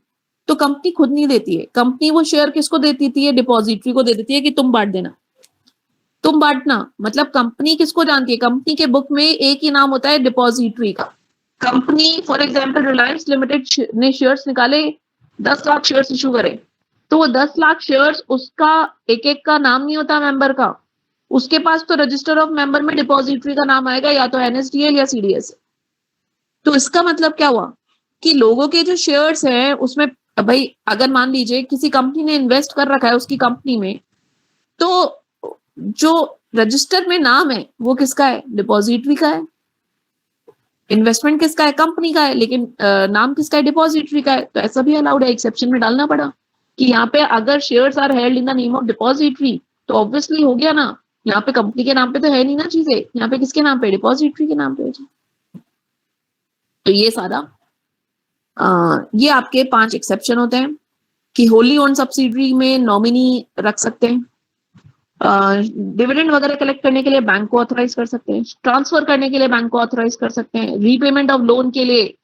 तो कंपनी खुद नहीं देती है, कंपनी वो शेयर किसको दे देती है, डिपॉजिटरी को दे देती है कि तुम बांट देना, तुम बांटना। मतलब कंपनी किसको जानती है, कंपनी के बुक में एक ही नाम होता है डिपॉजिटरी का। Company for example Reliance limited ने शेयर्स निकाले, 10 लाख शेयर्स इशू करे, तो वो 10 लाख शेयर्स उसका एक एक का नाम नहीं होता मेंबर का, उसके पास तो रजिस्टर ऑफ मेंबर में डिपॉजिटरी का नाम आएगा, या तो NSDL या CDS। तो इसका मतलब क्या हुआ कि लोगों के जो शेयर्स हैं उसमें, भाई अगर मान लीजिए किसी कंपनी ने इन्वेस्ट कर रखा है उसकी कंपनी में, तो जो रजिस्टर में नाम है वो किसका है, डिपॉजिटरी का है। इन्वेस्टमेंट किसका है, कंपनी का है, लेकिन नाम किसका है, डिपॉजिटरी का है। तो ऐसा भी अलाउड है, एक्सेप्शन में डालना पड़ा कि यहाँ पे अगर shares are held in the name of depository, तो ऑब्वियसली हो गया ना, यहाँ पे कंपनी के नाम पे तो है नहीं ना चीजें, यहाँ पे किसके नाम पे, डिपॉजिटरी के नाम पे है। तो ये सारा ये आपके 5 एक्सेप्शन होते हैं कि होली ओन सब्सिडरी में नॉमिनी रख सकते हैं, डिविडेंड वगैरह कलेक्ट करने के लिए बैंक को ऑथराइज कर सकते हैं, ट्रांसफर करने के लिए बैंक को ऑथराइज कर सकते हैं, रीपेमेंट ऑफ लोन के लिए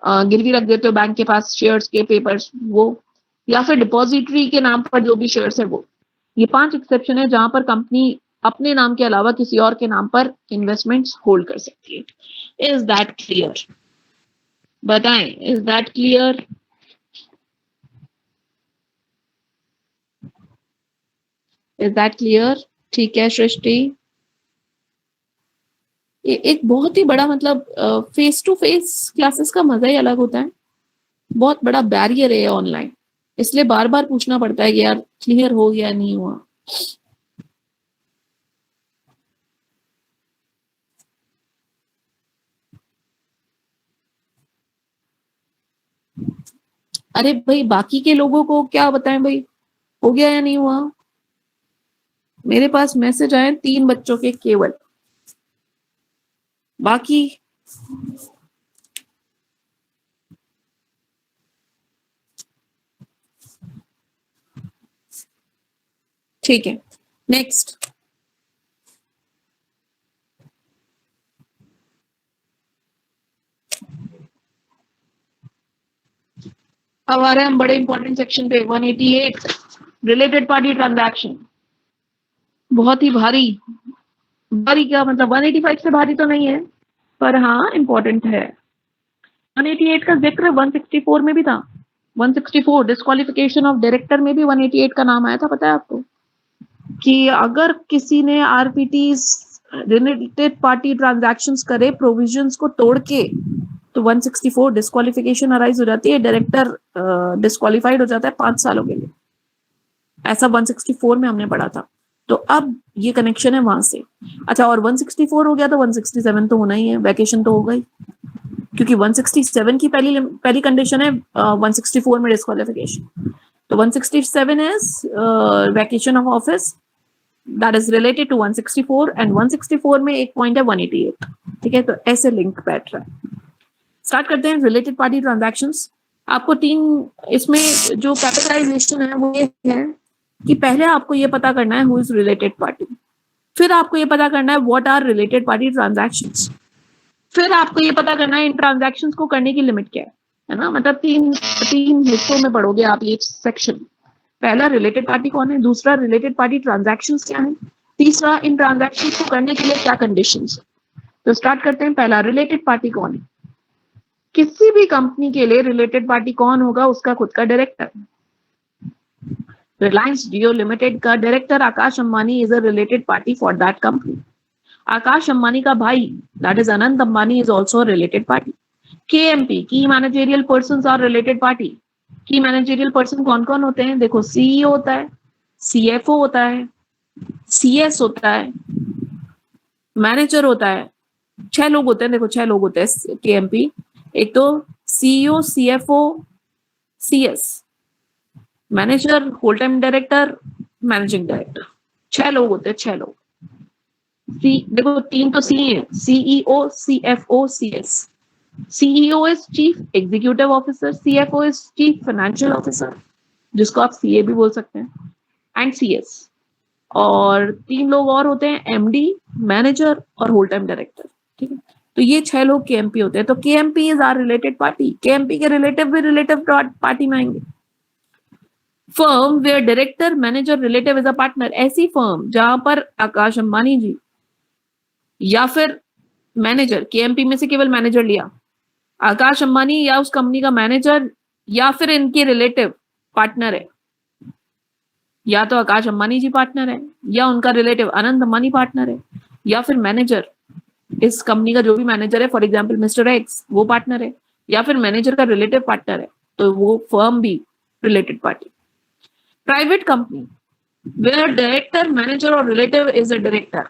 गिरवी रख देते हो बैंक के पास शेयर्स के पेपर्स वो, या फिर डिपॉजिटरी के नाम पर जो भी शेयर्स है वो। ये 5 एक्सेप्शन है जहां पर कंपनी अपने नाम के अलावा किसी और के नाम पर इन्वेस्टमेंट्स होल्ड कर सकती है। Is that clear? बताएं, is that clear? Is that clear? ठीक है सृष्टि। ये एक बहुत ही बड़ा मतलब फेस टू फेस क्लासेस का मजा ही अलग होता है, बहुत बड़ा बैरियर है ऑनलाइन, इसलिए बार बार पूछना पड़ता है कि यार क्लियर हो गया नहीं हुआ। अरे भाई बाकी के लोगों को क्या बताएं भाई, हो गया या नहीं हुआ? मेरे पास मैसेज आए 3 बच्चों के केवल, बाकी ठीक है। नेक्स्ट, अब आ रहे हैं हम बड़े इंपॉर्टेंट सेक्शन पे, 188 रिलेटेड पार्टी ट्रांजैक्शन। बहुत ही भारी, भारी क्या मतलब 185 से भारी तो नहीं है, पर हाँ इंपॉर्टेंट है। 188 का जिक्र 164 में भी था। 164 डिस्क्वालिफिकेशन ऑफ डायरेक्टर में भी 188 का नाम आया था, पता है आपको? कि अगर किसी ने आरपीटीज रिलेटेड पार्टी ट्रांजैक्शंस करे प्रोविजंस को तोड़ के, तो 164 डिस्क्वालिफिकेशन अराइज हो जाती है, डायरेक्टर डिस्क्वालिफाइड हो जाता है 5 सालों के लिए। ऐसा 164 में हमने पढ़ा था, तो अब ये कनेक्शन है वहां से। अच्छा, और 164 हो गया तो 167 तो होना ही है, वैकेशन तो होगा ही, क्योंकि 167 की पहली कंडीशन है 164 में डिस्क्वालिफिकेशन। तो 167 is vacation of office, that is related to 164, and 164 में एक पॉइंट है 188। ठीक है, तो ऐसे लिंक बैठ रहा है। स्टार्ट करते हैं रिलेटेड पार्टी ट्रांजैक्शंस। आपको 3 इसमें जो कैटेगराइजेशन है वो ये है कि पहले आपको ये पता करना है हु इज रिलेटेड पार्टी, फिर आपको ये पता करना है what are related party transactions, फिर आपको ये पता करना है इन ट्रांजैक्शंस को करने की लिमिट क्या है ना। मतलब तीन हिस्सों में पढ़ोगे आप ये सेक्शन। पहला रिलेटेड पार्टी कौन है, दूसरा रिलेटेड पार्टी ट्रांजैक्शंस क्या है, तीसरा इन ट्रांजैक्शंस को करने के लिए क्या कंडीशंस। तो स्टार्ट करते हैं। पहला, रिलेटेड पार्टी कौन है? किसी भी कंपनी के लिए रिलेटेड पार्टी कौन होगा? उसका खुद का डायरेक्टर। रिलायंस जियो लिमिटेड का director Akash Ambani is a related party for that company. Akash Ambani का भाई that is Anant Ambani is also related party. KMP की managerial person are related party. की मैनेजरियल पर्सन कौन कौन होते हैं? देखो, सीईओ होता है, सीएफओ होता है, सीएस होता है, मैनेजर होता है। 6 लोग होते हैं, देखो 6 लोग होते हैं केएमपी। एक तो CEO, CFO, CS, manager, whole time director, managing director. 6 लोग होते हैं, 6 लोग। देखो 3 तो सी है, CEO, CFO, CS. CEO is chief executive officer, CFO is chief financial officer, जिसको आप सीए भी बोल सकते हैं, एंड सीएस। और 3 लोग और होते हैं, एमडी, मैनेजर और होल टाइम डायरेक्टर। ठीक है, तो ये 6 लोग केएमपी होते हैं। तो KMP is are related party. KMP के रिलेटिव भी रिलेटिव पार्टी में आएंगे। Firm where director, manager, relative is a partner, ऐसी फर्म जहां पर आकाश अंबानी जी या फिर मैनेजर, केएमपी में से केवल मैनेजर लिया, आकाश अंबानी या उस कंपनी का मैनेजर या फिर इनके रिलेटिव पार्टनर है, या तो आकाश अंबानी जी पार्टनर है, या उनका रिलेटिव अनंत अंबानी पार्टनर है, या फिर मैनेजर, इस कंपनी का जो भी मैनेजर है, फॉर एग्जाम्पल मिस्टर एक्स, वो पार्टनर है, या फिर मैनेजर का रिलेटिव पार्टनर है, तो वो फर्म भी related party. Private company where director, manager और रिलेटिव इज अ डायरेक्टर,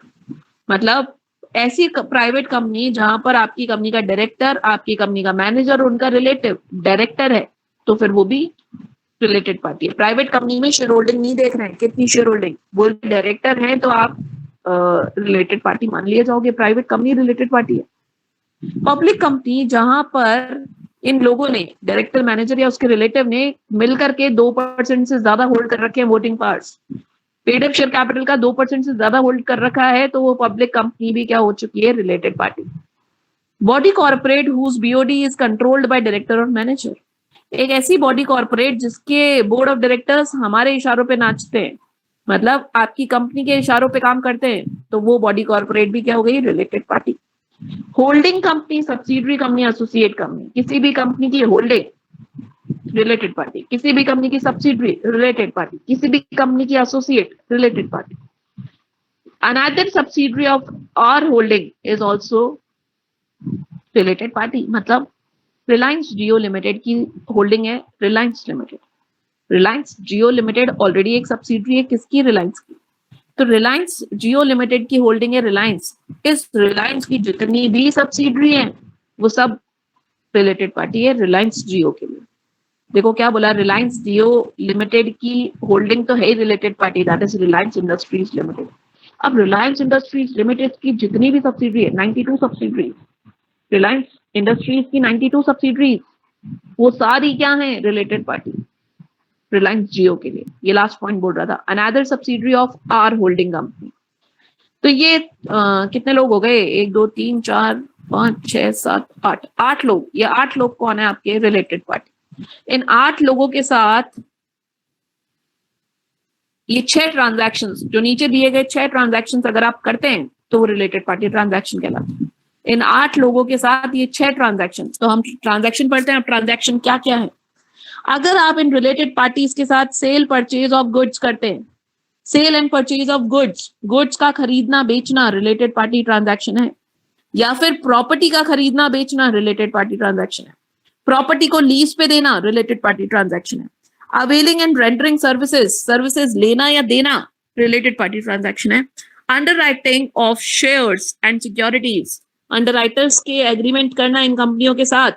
मतलब ऐसी प्राइवेट कंपनी जहां पर आपकी कंपनी का डायरेक्टर, आपकी कंपनी का मैनेजर, उनका रिलेटिव डायरेक्टर है, तो फिर वो भी रिलेटेड पार्टी है। प्राइवेट कंपनी में शेयर होल्डिंग नहीं देख रहे हैं, कितनी शेयर होल्डिंग, वो डायरेक्टर है तो आप रिलेटेड पार्टी मान लिए जाओगे, प्राइवेट कंपनी रिलेटेड पार्टी है। पब्लिक कंपनी जहां पर इन लोगों ने, डायरेक्टर, मैनेजर या उसके रिलेटिव ने मिलकर के 2% से ज्यादा होल्ड कर रखे हैं voting powers, paid up share capital का 2% से ज्यादा होल्ड कर रखा है, तो वो पब्लिक कंपनी भी क्या हो चुकी है, related party. Body corporate whose BOD is controlled by director और मैनेजर, एक ऐसी बॉडी कॉर्पोरेट जिसके बोर्ड ऑफ डायरेक्टर्स हमारे इशारों पे नाचते हैं, मतलब आपकी कंपनी के इशारों पे काम करते हैं, तो वो बॉडी कॉर्पोरेट भी क्या हो गई, related party. Holding company, subsidiary company, associate company, किसी भी कंपनी की होल्डिंग, रिलेटेड पार्टी, किसी भी कंपनी की सब्सिडरी, रिलेटेड पार्टी, किसी भी कंपनी की associate, related party. Another subsidiary of our holding is also related party, मतलब रिलायंस जियो लिमिटेड की होल्डिंग है Reliance limited, Reliance Jio limited already एक सब्सिडरी है किसकी, रिलायंस की, तो रिलायंस जियो लिमिटेड की होल्डिंग है रिलायंस, इस रिलायंस की जितनी भी सब्सिडरी है वो सब रिलेटेड पार्टी है रिलायंस जियो के लिए। देखो क्या बोला, रिलायंस जियो लिमिटेड की होल्डिंग तो है ही related party, that is Reliance industries limited. अब रिलायंस इंडस्ट्रीज लिमिटेड की जितनी भी सब्सिडरी है, 92 सब्सिडरी, रिलायंस इंडस्ट्रीज की 92 सब्सिडरीज, वो सारी क्या है, रिलेटेड पार्टी रिलायंस जियो के लिए। ये लास्ट पॉइंट बोल रहा था, another subsidiary of our holding company. तो ये कितने लोग हो गए, 1 2 3 4 5 6 7 8, 8 लोग। ये 8 लोग कौन है आपके, रिलेटेड पार्टी। इन 8 लोगों के साथ ये 6 ट्रांजैक्शन जो नीचे दिए गए 6 ट्रांजैक्शन अगर आप करते हैं तो वो रिलेटेड पार्टी ट्रांजैक्शन कहलाते हैं। इन 8 लोगों के साथ ये 6 ट्रांजैक्शन, तो हम ट्रांजैक्शन पढ़ते हैं। अब ट्रांजैक्शन क्या क्या है, अगर आप इन रिलेटेड पार्टीज के साथ सेल परचेज ऑफ गुड्स करते हैं, sale and purchase of goods, goods का खरीदना बेचना रिलेटेड पार्टी ट्रांजैक्शन है, या फिर प्रॉपर्टी का खरीदना बेचना रिलेटेड पार्टी ट्रांजैक्शन है, प्रॉपर्टी को लीज पे देना रिलेटेड पार्टी ट्रांजैक्शन है, availing and rendering services, services लेना या देना रिलेटेड पार्टी ट्रांजैक्शन है, underwriting of shares and securities, underwriters के एग्रीमेंट करना इन कंपनियों के साथ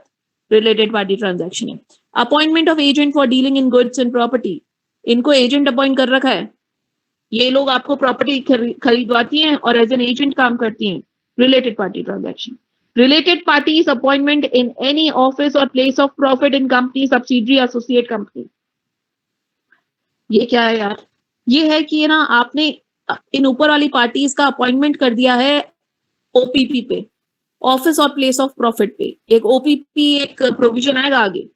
रिलेटेड पार्टी ट्रांजैक्शन है, appointment of agent for dealing in goods and property, इनको एजेंट अपॉइंट कर रखा है, ये लोग आपको प्रॉपर्टी खरीदवाती हैं और एज एन एजेंट काम करती हैं, related party transaction. Related parties appointment in any office और place of profit in company, subsidiary, associate company. ये क्या है यार, ये है कि ना आपने इन ऊपर वाली पार्टीज का अपॉइंटमेंट कर दिया है ओपीपी पे, ऑफिस और प्लेस ऑफ प्रॉफिट पे। एक ओपीपी एक प्रोविजन आएगा आगे।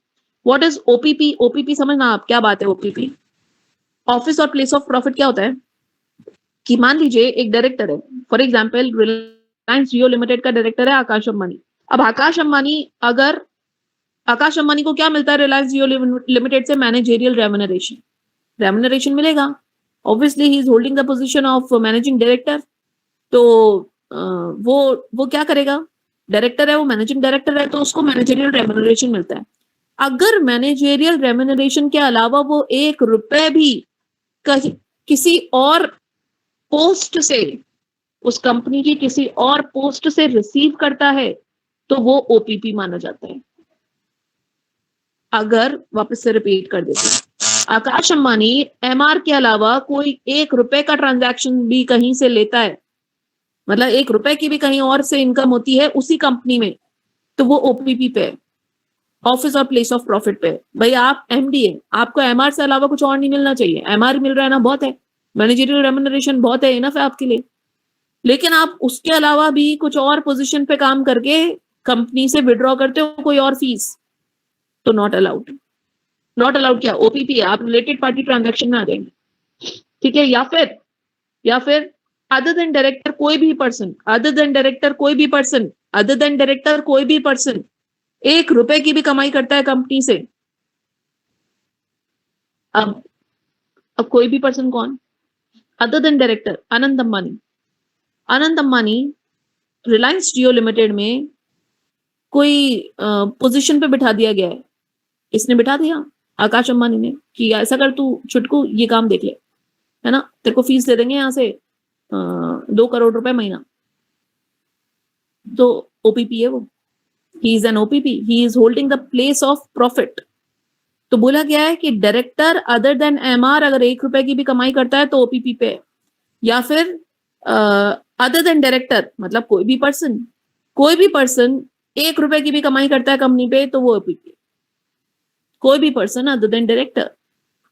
व्हाट इज ओपीपी, ओपीपी समझना आप क्या बात है। ओपीपी ऑफिस और प्लेस ऑफ प्रॉफिट क्या होता है कि मान लीजिए एक डायरेक्टर है, for example Reliance Jio limited का डायरेक्टर है आकाश अंबानी। अब आकाश अंबानी को क्या मिलता है रिलायंस जियो लिमिटेड से, मैनेजेरियल रेम्यूनरेशन, रेम्यूनरेशन मिलेगा। Obviously he is holding the position of managing director, तो वो क्या करेगा, डायरेक्टर है वो, मैनेजिंग डायरेक्टर है, तो उसको मैनेजेरियल रेम्यूनरेशन मिलता है। अगर मैनेजेरियल रेम्यूनरेशन के अलावा वो 1 रुपए भी किसी और पोस्ट से, उस कंपनी की किसी और पोस्ट से रिसीव करता है तो वो ओपीपी माना जाता है। अगर वापस से रिपीट कर देते हैं, आकाश अंबानी एमआर के अलावा कोई 1 रुपए का ट्रांजैक्शन भी कहीं से लेता है, मतलब 1 रुपए की भी कहीं और से इनकम होती है उसी कंपनी में, तो वो ओपीपी पे है, ऑफिस और प्लेस ऑफ प्रॉफिट पे। भाई आप एमडी है, आपको एमआर से अलावा कुछ और नहीं मिलना चाहिए, एमआर मिल रहा है ना, बहुत है, मैनेजरियल रेम्यूनरेशन बहुत है, इनफ है आपके लिए। लेकिन आप उसके अलावा भी कुछ और पोजीशन पे काम करके कंपनी से विड्रॉ करते हो कोई और फीस, तो नॉट अलाउड। नॉट अलाउड क्या, ओपीपी है, आप रिलेटेड पार्टी ट्रांजैक्शन में आ जाएंगे। ठीक है, या फिर अदर देन डायरेक्टर कोई भी पर्सन, अदर देन डायरेक्टर कोई भी पर्सन, अदर देन डायरेक्टर कोई भी पर्सन 1 रुपए की भी कमाई करता है कंपनी से। अब कोई भी पर्सन कौन, अदर देन डायरेक्टर, आनंद अंबानी। आनंद अंबानी रिलायंस जियो लिमिटेड में कोई पोजीशन पे बिठा दिया गया है, इसने बिठा दिया आकाश अंबानी ने कि ऐसा कर तू छुटकू ये काम देख ले, है ना, तेरे को फीस दे देंगे यहाँ से 2 करोड़ रुपए महीना, तो ओपीपी है वो, he is an OPP, he is holding the place of profit. तो बोला गया है कि डायरेक्टर अदर देन एमआर अगर 1 रुपए की भी कमाई करता है तो ओपीपी पे है, या फिर अदर देन डायरेक्टर मतलब कोई भी पर्सन ₹1 की भी कमाई करता है कंपनी पे तो वो ओपीपी। कोई भी पर्सन अदर देन डायरेक्टर,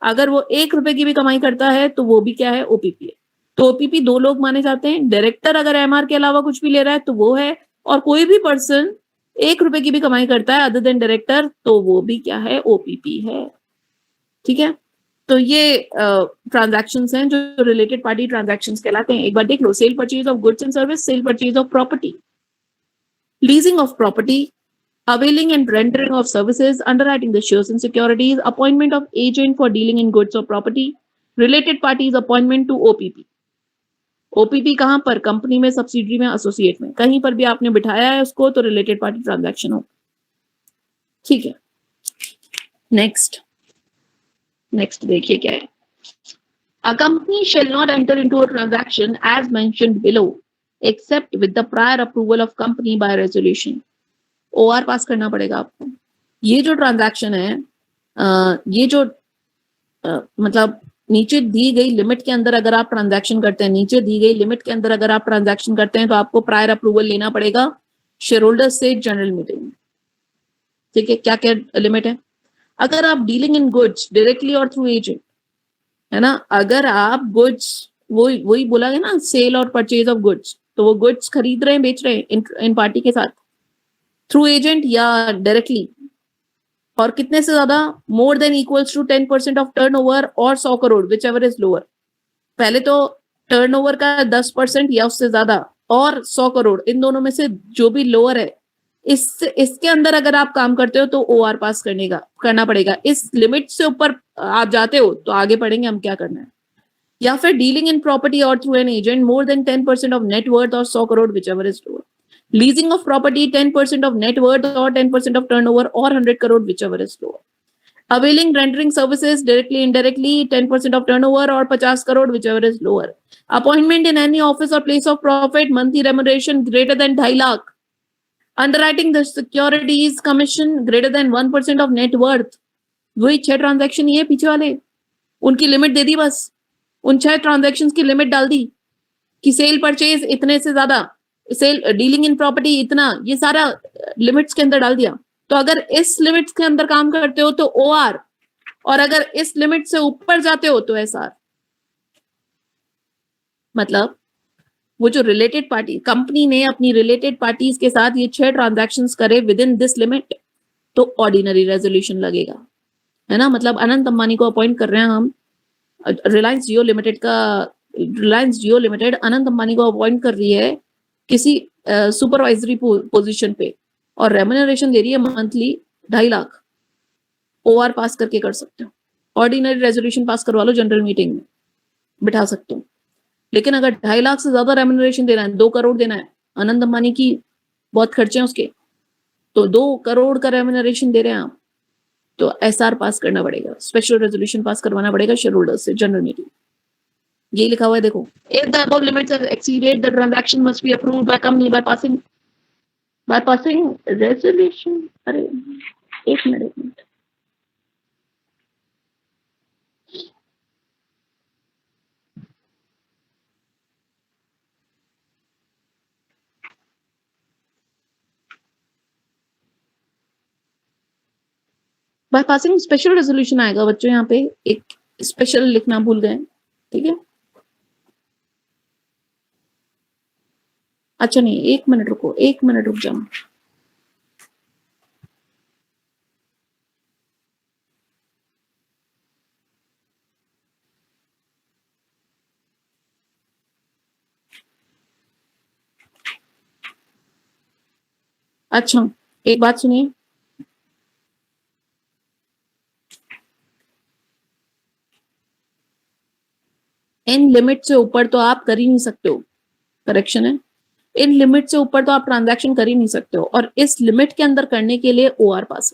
अगर वो ₹1 की भी कमाई करता है तो वो भी क्या है, ओपीपी है। तो ओपीपी 2 लोग माने जाते हैं। डायरेक्टर अगर एमआर के अलावा कुछ भी ले रहा है तो वो है, और कोई भी पर्सन ₹1 की भी कमाई करता है अदर देन डायरेक्टर तो वो भी क्या है, ओपीपी है। ठीक है, तो ये ट्रांजैक्शंस हैं जो रिलेटेड पार्टी ट्रांजैक्शंस कहलाते हैं। एक बार देख लो, sale purchase of goods and service, sale purchase of property, leasing of property, availing and rendering of services, underwriting the shares and securities, appointment of agent for dealing in goods or property, related parties appointment to OPP. OPP कहां पर, company में, subsidiary में, associate में, कहीं पर भी आपने बिठाया है उसको तो रिलेटेड पार्टी ट्रांजैक्शन हो। ठीक है, नेक्स्ट देखिए क्या है। A company shall not enter into a transaction as mentioned below except with the prior approval of company by resolution. OR पास करना पड़ेगा आपको। ये जो ट्रांजैक्शन है, ये जो मतलब नीचे दी गई लिमिट के अंदर अगर आप ट्रांजैक्शन करते हैं, नीचे दी गई लिमिट के अंदर अगर आप ट्रांजैक्शन करते हैं तो आपको प्रायर अप्रूवल लेना पड़ेगा शेयर होल्डर्स से जनरल मीटिंग में। ठीक है, क्या क्या लिमिट है? अगर आप डीलिंग इन गुड्स डायरेक्टली और थ्रू एजेंट, है ना, अगर आप गुड्स, वही बोला गया ना, सेल और परचेज ऑफ गुड्स, तो वो गुड्स खरीद रहे हैं, बेच रहे हैं इन पार्टी के साथ थ्रू एजेंट या डायरेक्टली, और कितने से ज्यादा, more than equals to 10% of turnover और 100 crore whichever is lower. पहले तो टर्नओवर का 10% या उससे ज्यादा और 100 करोड़, इन दोनों में से जो भी लोअर है, इसके अंदर अगर आप काम करते हो तो ओआर पास करना पड़ेगा। इस लिमिट से ऊपर आप जाते हो तो आगे पढ़ेंगे हम क्या करना है। या फिर डीलिंग इन प्रॉपर्टी और through an agent more than 10% of net worth और 100 crore whichever is lower. Leasing of property 10% of net worth or 10% of turnover or 100 crore whichever is lower. Availing rendering services directly indirectly 10% of turnover or 50 crore whichever is lower. Appointment in any office or place of profit, monthly remuneration greater than 2.5 lakh. Underwriting the securities commission greater than 1% of net worth. वही 6 transaction ये पीछे वाले, उनकी limit दे दी, बस उन 6 transaction की limit डाल दी कि सेल परचेज इतने से ज्यादा, सेल डीलिंग इन प्रॉपर्टी इतना, ये सारा लिमिट्स के अंदर डाल दिया। तो अगर इस लिमिट्स के अंदर काम करते हो तो ओआर, और अगर इस लिमिट से ऊपर जाते हो तो एसआर। मतलब वो जो रिलेटेड पार्टी, कंपनी ने अपनी रिलेटेड पार्टीज के साथ ये 6 ट्रांजैक्शंस करे विद इन दिस लिमिट तो ऑर्डिनरी रेजोल्यूशन लगेगा, है ना। मतलब अनंत अंबानी को अपॉइंट कर रहे हैं हम, रिलायंस जियो लिमिटेड अनंत अंबानी को अपॉइंट कर रही है किसी सुपरवाइजरी पोजीशन पे और रेम्यूनरेशन दे रही है मंथली 2.5 लाख, ओआर पास करके कर सकते हो। ऑर्डिनरी रेजोल्यूशन पास करवा लो, जनरल मीटिंग में बिठा सकते हो। लेकिन अगर 2.5 लाख से ज्यादा रेम्यूनरेशन देना है, 2 करोड़ देना है, आनंद अंबानी की बहुत खर्चे हैं उसके, तो 2 करोड़ का रेम्यूनरेशन दे रहे हैं आप, तो एसआर पास करना पड़ेगा, स्पेशल रेजोल्यूशन पास करवाना पड़ेगा शेयर होल्डर्स से जनरल मीटिंग। ये लिखा हुआ है देखो, if the above limits are exceeded the transaction must be approved by company by passing resolution। अरे एक minute, by passing special resolution आएगा बच्चों, यहाँ पे एक स्पेशल लिखना भूल गए, ठीक है। अच्छा नहीं, 1 मिनट रुको, 1 मिनट रुक जाओ। अच्छा एक बात सुनिए, इन लिमिट से ऊपर तो आप कर ही नहीं सकते हो, करेक्शन है, इन लिमिट से ऊपर तो आप ट्रांजैक्शन कर ही नहीं सकते हो, और इस लिमिट के अंदर करने के लिए ओआर पास,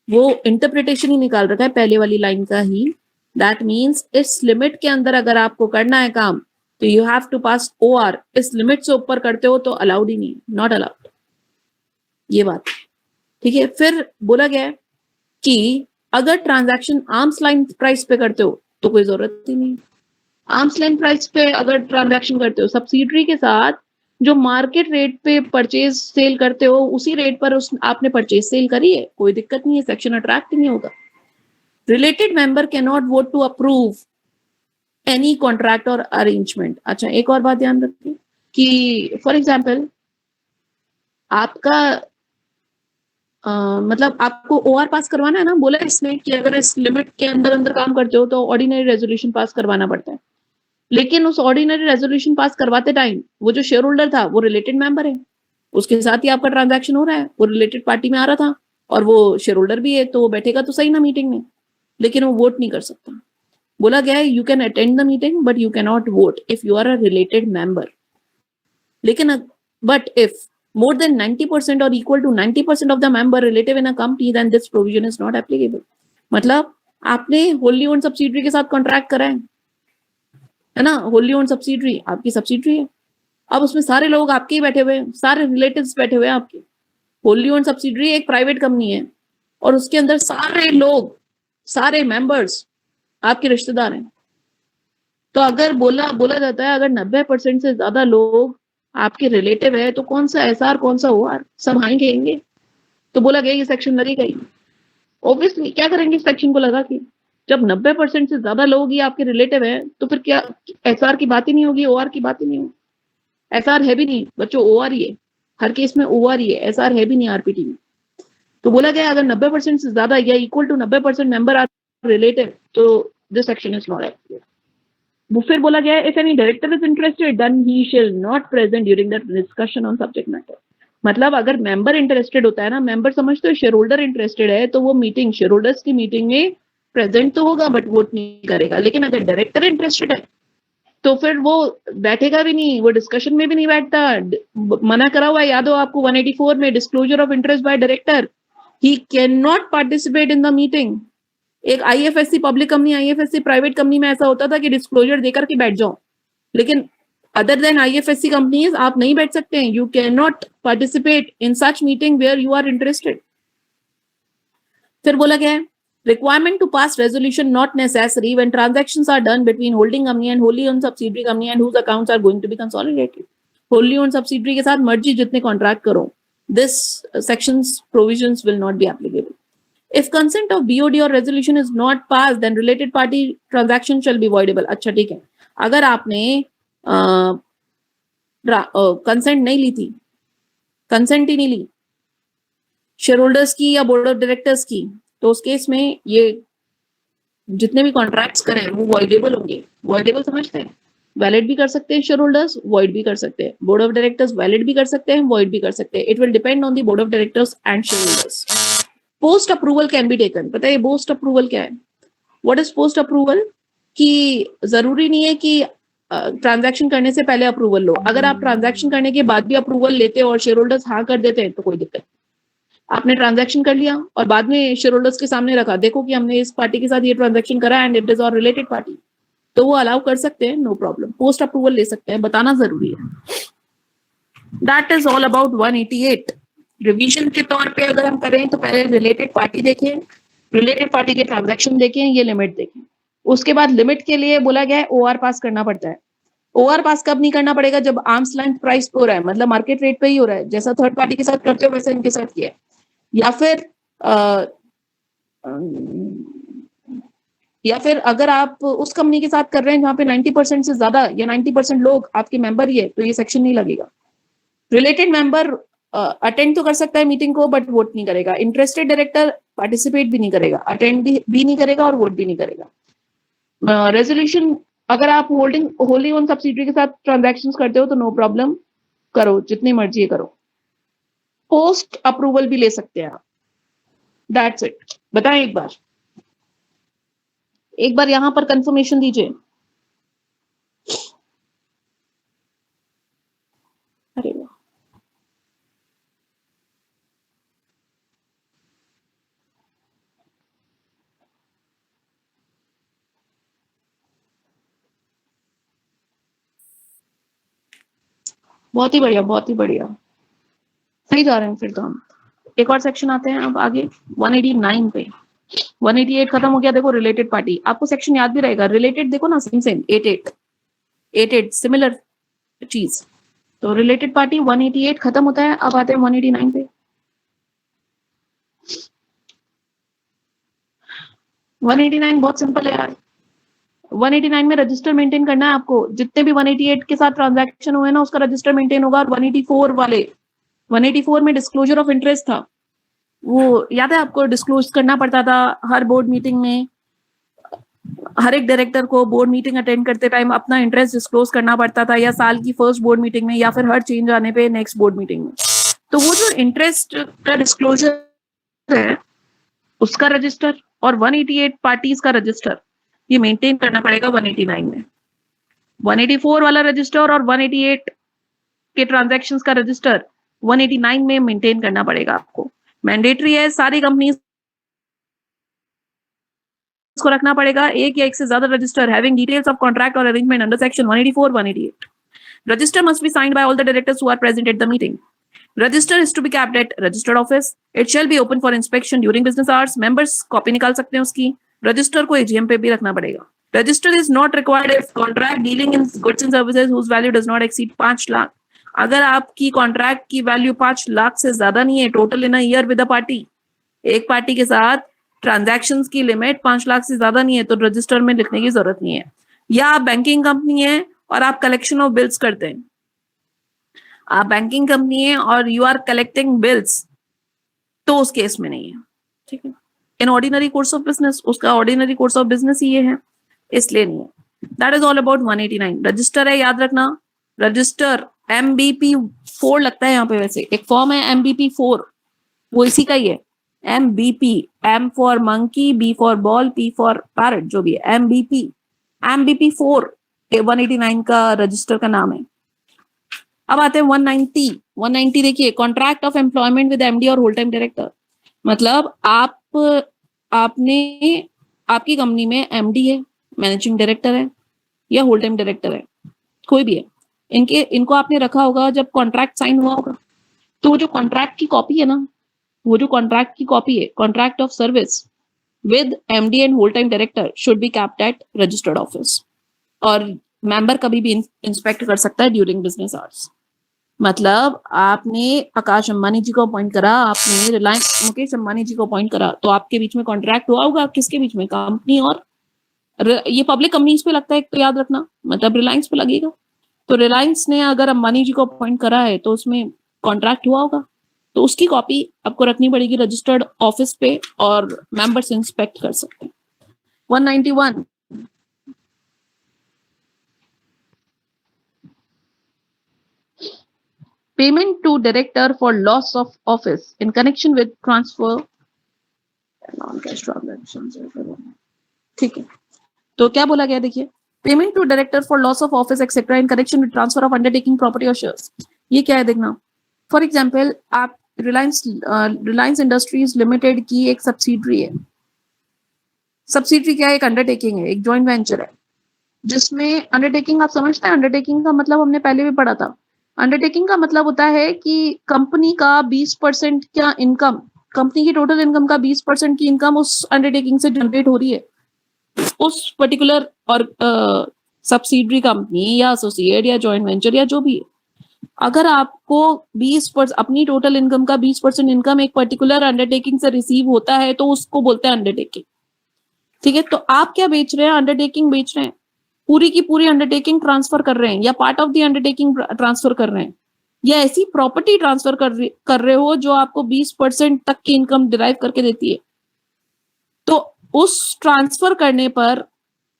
वो इंटरप्रिटेशन ही निकाल रखा है पहले वाली लाइन का ही। दैट मीन्स इस लिमिट के अंदर अगर आपको करना है काम तो you have to pass OR. इस लिमिट से ऊपर करते हो तो अलाउड ही नहीं, नॉट अलाउड, ये बात, ठीक है। फिर बोला गया है कि अगर ट्रांजैक्शन आर्म्स लाइन प्राइस पे करते हो तो कोई जरूरत ही नहीं। आर्म्स लाइन प्राइस पे अगर ट्रांजैक्शन करते हो सब्सिडरी के साथ जो मार्केट रेट पे परचेज सेल करते हो उसी रेट पर उस आपने परचेज सेल करी है, कोई दिक्कत नहीं है, सेक्शन अट्रैक्ट नहीं होगा। Related member can not vote to approve any contract और अरेंजमेंट। अच्छा, एक और बात ध्यान रखिए कि फॉर एग्जाम्पल आपका मतलब आपको ओआर पास करवाना है ना, बोला इसमें कि अगर इस लिमिट के अंदर अंदर काम करते हो तो ऑर्डिनरी रेजोल्यूशन पास करवाना पड़ता है। लेकिन उस ऑर्डिनरी रेजोल्यूशन पास करवाते टाइम वो जो शेयर होल्डर था वो रिलेटेड मेंबर है, उसके साथ ही आपका ट्रांजैक्शन हो रहा है, वो रिलेटेड पार्टी में आ रहा था और वो शेयर होल्डर भी है, तो वो बैठेगा तो सही ना मीटिंग में, लेकिन वो वोट नहीं कर सकता। बोला गया है you can attend the meeting but you can not vote if you are a related member. लेकिन but if more than 90% or equal to 90% of the member relative in a company, then this provision is not applicable. मतलब आपने wholly owned subsidiary के साथ contract करा है ना, wholly owned subsidiary आपकी subsidiary है, अब उसमें सारे लोग आपके ही बैठे हुए हैं, सारे रिलेटिव्स बैठे हुए हैं आपके। wholly owned subsidiary एक प्राइवेट कंपनी है और उसके अंदर सारे लोग, सारे मेंबर्स आपके रिश्तेदार हैं। तो अगर बोला जाता है अगर 90% से ज्यादा लोग आपके रिलेटिव है तो कौन सा एसआर कौन सा ओआर, सब हाँ कहेंगे। तो बोला गया ये सेक्शन लगेगा ही। ऑब्वियसली क्या करेंगे इस सेक्शन को लगा के, जब 90% से ज्यादा लोग ही आपके रिलेटिव है तो फिर क्या एसआर की बात ही नहीं होगी, ओआर की बात ही नहीं होगी। एसआर है भी नहीं बच्चों, ओआर ही है, हर केस में ओआर ही है, एसआर है भी नहीं आरपीटी में। तो बोला गया अगर 90% से ज्यादा या equal to 90% member are relative तो this section is not applicable. वो फिर बोला गया if any director is interested then he shall not present during the discussion on subject matter. मतलब अगर मेंबर इंटरेस्टेड होता है ना, मेंबर समझते हो शेयर होल्डर इंटरेस्टेड है तो वो मीटिंग शेयर होल्डर्स की मीटिंग में प्रेजेंट तो होगा बट वोट नहीं करेगा। लेकिन अगर डायरेक्टर इंटरेस्टेड है तो फिर वो बैठेगा भी नहीं, वो डिस्कशन में भी नहीं बैठता। मना करा हुआ है याद हो आपको 184 में, disclosure of interest by director, he can not participate in the meeting. एक IFSC public company, IFSC private company में ऐसा होता था कि डिस्क्लोजर देकर के बैठ जाओ, लेकिन अदर देन आईएफएससी कंपनीज आप नहीं बैठ सकते हैं। You can not participate in such meeting where you are interested. फिर बोला गया है requirement to pass resolution not necessary when transactions are done between holding company and wholly owned subsidiary company and whose accounts are going to be consolidated. wholly owned subsidiary के साथ मर्जी जितने contract करो, this section's provisions will not be applicable. If consent of BOD or resolution is not passed, then related party transaction shall be voidable. अच्छा ठीक है, अगर आपने कंसेंट नहीं ली थी, कंसेंट ही नहीं ली शेयर होल्डर्स की या बोर्ड ऑफ डायरेक्टर्स की, तो उस केस में ये जितने भी कॉन्ट्रैक्ट्स करें वो वॉइडेबल होंगे। वॉइडेबल समझते हैं, वैलिड भी कर सकते हैं शेयर होल्डर्स, वॉइड भी कर सकते हैं बोर्ड ऑफ डायरेक्टर्स, वैलिड भी कर सकते हैं, वॉइड भी कर सकते हैं। It will depend on the board of directors and share holders. Post approval can be taken. पता है पोस्ट अप्रूवल क्या है? What is post approval? कि जरूरी नहीं है कि ट्रांजैक्शन करने से पहले अप्रूवल लो, अगर आप ट्रांजैक्शन करने के बाद भी अप्रूवल लेते हो और शेयर होल्डर्स हाँ कर देते हैं तो कोई दिक्कत। आपने ट्रांजैक्शन कर लिया और बाद में शेयर होल्डर्स के सामने रखा, देखो कि हमने इस पार्टी के साथ ये ट्रांजैक्शन करा एंड इट इज और रिलेटेड पार्टी, तो वो अलाउ कर सकते हैं, नो प्रॉब्लम। पोस्ट अप्रूवल ले सकते हैं, बताना जरूरी है। That is all about 188। Revision के तौर पे अगर हम करें तो पहले रिलेटेड पार्टी देखें, रिलेटेड पार्टी के ट्रांजैक्शन देखें, ये लिमिट देखें। उसके बाद लिमिट के लिए बोला गया है ओआर पास करना पड़ता है। ओआर पास कब नहीं करना पड़ेगा? जब आर्म्स लेंथ प्राइस पे हो रहा है, मतलब मार्केट रेट पे ही हो रहा है, जैसा थर्ड पार्टी के साथ करते हो वैसा इनके साथ किया है। या फिर अगर आप उस कंपनी के साथ कर रहे हैं जहां पे 90% से ज्यादा या 90% लोग आपके मेंबर ही है तो ये सेक्शन नहीं लगेगा। रिलेटेड मेंबर अटेंड तो कर सकता है मीटिंग को बट वोट नहीं करेगा। इंटरेस्टेड डायरेक्टर पार्टिसिपेट भी नहीं करेगा, अटेंड भी नहीं करेगा और वोट भी नहीं करेगा। रेजोल्यूशन अगर आप होली ओन सब्सिडरी के साथ ट्रांजैक्शंस करते हो तो नो प्रॉब्लम, करो जितनी मर्जी करो। पोस्ट अप्रूवल भी ले सकते हैं आप। That's it. बताएं एक बार यहां पर कंफर्मेशन दीजिए। अरे वाह, बहुत ही बढ़िया, बहुत ही बढ़िया, सही जा रहे हैं फिर तो हम। एक और सेक्शन आते हैं अब आगे 189 पे। 188 खत्म हो गया। देखो रिलेटेड पार्टी, आपको सेक्शन याद भी रहेगा। रिलेटेड देखो ना, सेम 88 सिमिलर चीज। तो रिलेटेड पार्टी 188 खत्म होता है। अब आते हैं 189 पे। 189 बहुत सिंपल है यार। 189 में रजिस्टर मेंटेन करना है आपको। जितने भी 188 के साथ ट्रांजैक्शन हुए ना, उसका रजिस्टर मेंटेन होगा। और 184 वाले, 184 में डिस्क्लोजर ऑफ इंटरेस्ट था, वो याद है आपको? डिस्क्लोज करना पड़ता था हर बोर्ड मीटिंग में। हर एक डायरेक्टर को बोर्ड मीटिंग अटेंड करते टाइम अपना इंटरेस्ट डिस्क्लोज करना पड़ता था, या साल की फर्स्ट बोर्ड मीटिंग में, या फिर हर चेंज आने पे नेक्स्ट बोर्ड मीटिंग में। तो वो जो इंटरेस्ट का डिस्क्लोजर है, उसका रजिस्टर और 188 पार्टीज का रजिस्टर, ये मेंटेन करना पड़ेगा 189 में। 184 वाला रजिस्टर और 188 के ट्रांजैक्शंस का रजिस्टर 189 में मेंटेन करना पड़ेगा आपको। मैंडेटरी है, सारी कंपनीज को रखना पड़ेगा एक या एक से ज्यादा register having details of contract और arrangement under section 184, 188. Register must be signed by all the directors who are present at the meeting. Register is to be kept at registered office. It shall be open for inspection during business hours. Members copy निकाल सकते हैं उसकी। Register को AGM पे भी रखना पड़ेगा। Register is not required if contract dealing in goods and services whose value does not exceed 5 lakh. अगर आपकी कॉन्ट्रैक्ट की वैल्यू 5 लाख से ज्यादा नहीं है total in a year with a party, एक पार्टी के साथ ट्रांजैक्शंस की लिमिट 5 लाख से ज्यादा नहीं है, तो रजिस्टर में लिखने की जरूरत नहीं है। या आप बैंकिंग कंपनी है और आप कलेक्शन ऑफ बिल्स करते हैं, आप बैंकिंग कंपनी है और यू आर कलेक्टिंग बिल्स, तो उस केस में नहीं है, ठीक है। In ordinary course of business, उसका ऑर्डिनरी कोर्स ऑफ बिजनेस ही ये है, इसलिए नहीं है। That is all about 189। Register है, याद रखना। रजिस्टर MBP4 लगता है यहाँ पे, वैसे एक फॉर्म है MBP4, वो इसी का ही है। MBP, M for monkey, B for ball, P for parrot, जो भी है, MBP4 189 का रजिस्टर का नाम है। अब आते हैं 190। 190 देखिए, contract of employment with MD और होल टाइम डायरेक्टर। मतलब आपने आपकी कंपनी में MD है, मैनेजिंग डायरेक्टर है या होल टाइम डायरेक्टर है, कोई भी है, इनको आपने रखा होगा जब कॉन्ट्रैक्ट साइन हुआ होगा। तो जो कॉन्ट्रैक्ट की कॉपी है ना, वो जो कॉन्ट्रैक्ट की कॉपी है, contract of service with MD and whole time director should be kept at registered office. और मेंबर कभी भी इंस्पेक्ट कर सकता है ड्यूरिंग बिजनेस आवर्स। मतलब आपने आकाश अंबानी जी को अपॉइंट करा, आपने रिलायंस मुकेश अंबानी जी को अपॉइंट करा, तो आपके बीच में कॉन्ट्रैक्ट हुआ होगा, किसके बीच में? कंपनी और ये पब्लिक कंपनीज पे लगता है, तो याद रखना, मतलब रिलायंस पे लगेगा। तो रिलायंस ने अगर अंबानी जी को अपॉइंट करा है तो उसमें कॉन्ट्रैक्ट हुआ होगा, तो उसकी कॉपी आपको रखनी पड़ेगी रजिस्टर्ड ऑफिस पे और मेंबर्स इंस्पेक्ट कर सकते हैं। 191, payment to director for loss of office in connection with transfer non cash transactions. ठीक है, तो क्या बोला गया, देखिए, payment to director for loss of office etcetera in connection with transfer of undertaking property और शेयर्स। ये क्या है देखना। फॉर एग्जाम्पल, आप रिलायंस इंडस्ट्रीज लिमिटेड की एक सब्सिडरी है। सब्सिडरी क्या है? एक अंडरटेकिंग है, एक जॉइंट वेंचर है, जिसमें अंडरटेकिंग आप समझते हैं। अंडरटेकिंग का मतलब हमने पहले भी पढ़ा था। अंडरटेकिंग का मतलब होता है कि कंपनी का 20% क्या इनकम, कंपनी की टोटल इनकम का 20% की इनकम उस अंडरटेकिंग से जनरेट हो रही है। उस पर्टिकुलर और सब्सिडरी कंपनी या एसोसिएट या जॉइंट वेंचर या जो भी है, अगर आपको 20% अपनी टोटल इनकम का 20% इनकम एक पर्टिकुलर अंडरटेकिंग से रिसीव होता है, तो उसको बोलते हैं अंडरटेकिंग। ठीक है, तो आप क्या बेच रहे हैं? अंडरटेकिंग बेच रहे हैं, पूरी की पूरी अंडरटेकिंग ट्रांसफर कर रहे हैं, या part of the undertaking transfer कर रहे हैं, या ऐसी प्रॉपर्टी ट्रांसफर कर रहे हो जो आपको 20% तक की इनकम डिराइव करके देती है। तो उस ट्रांसफर करने पर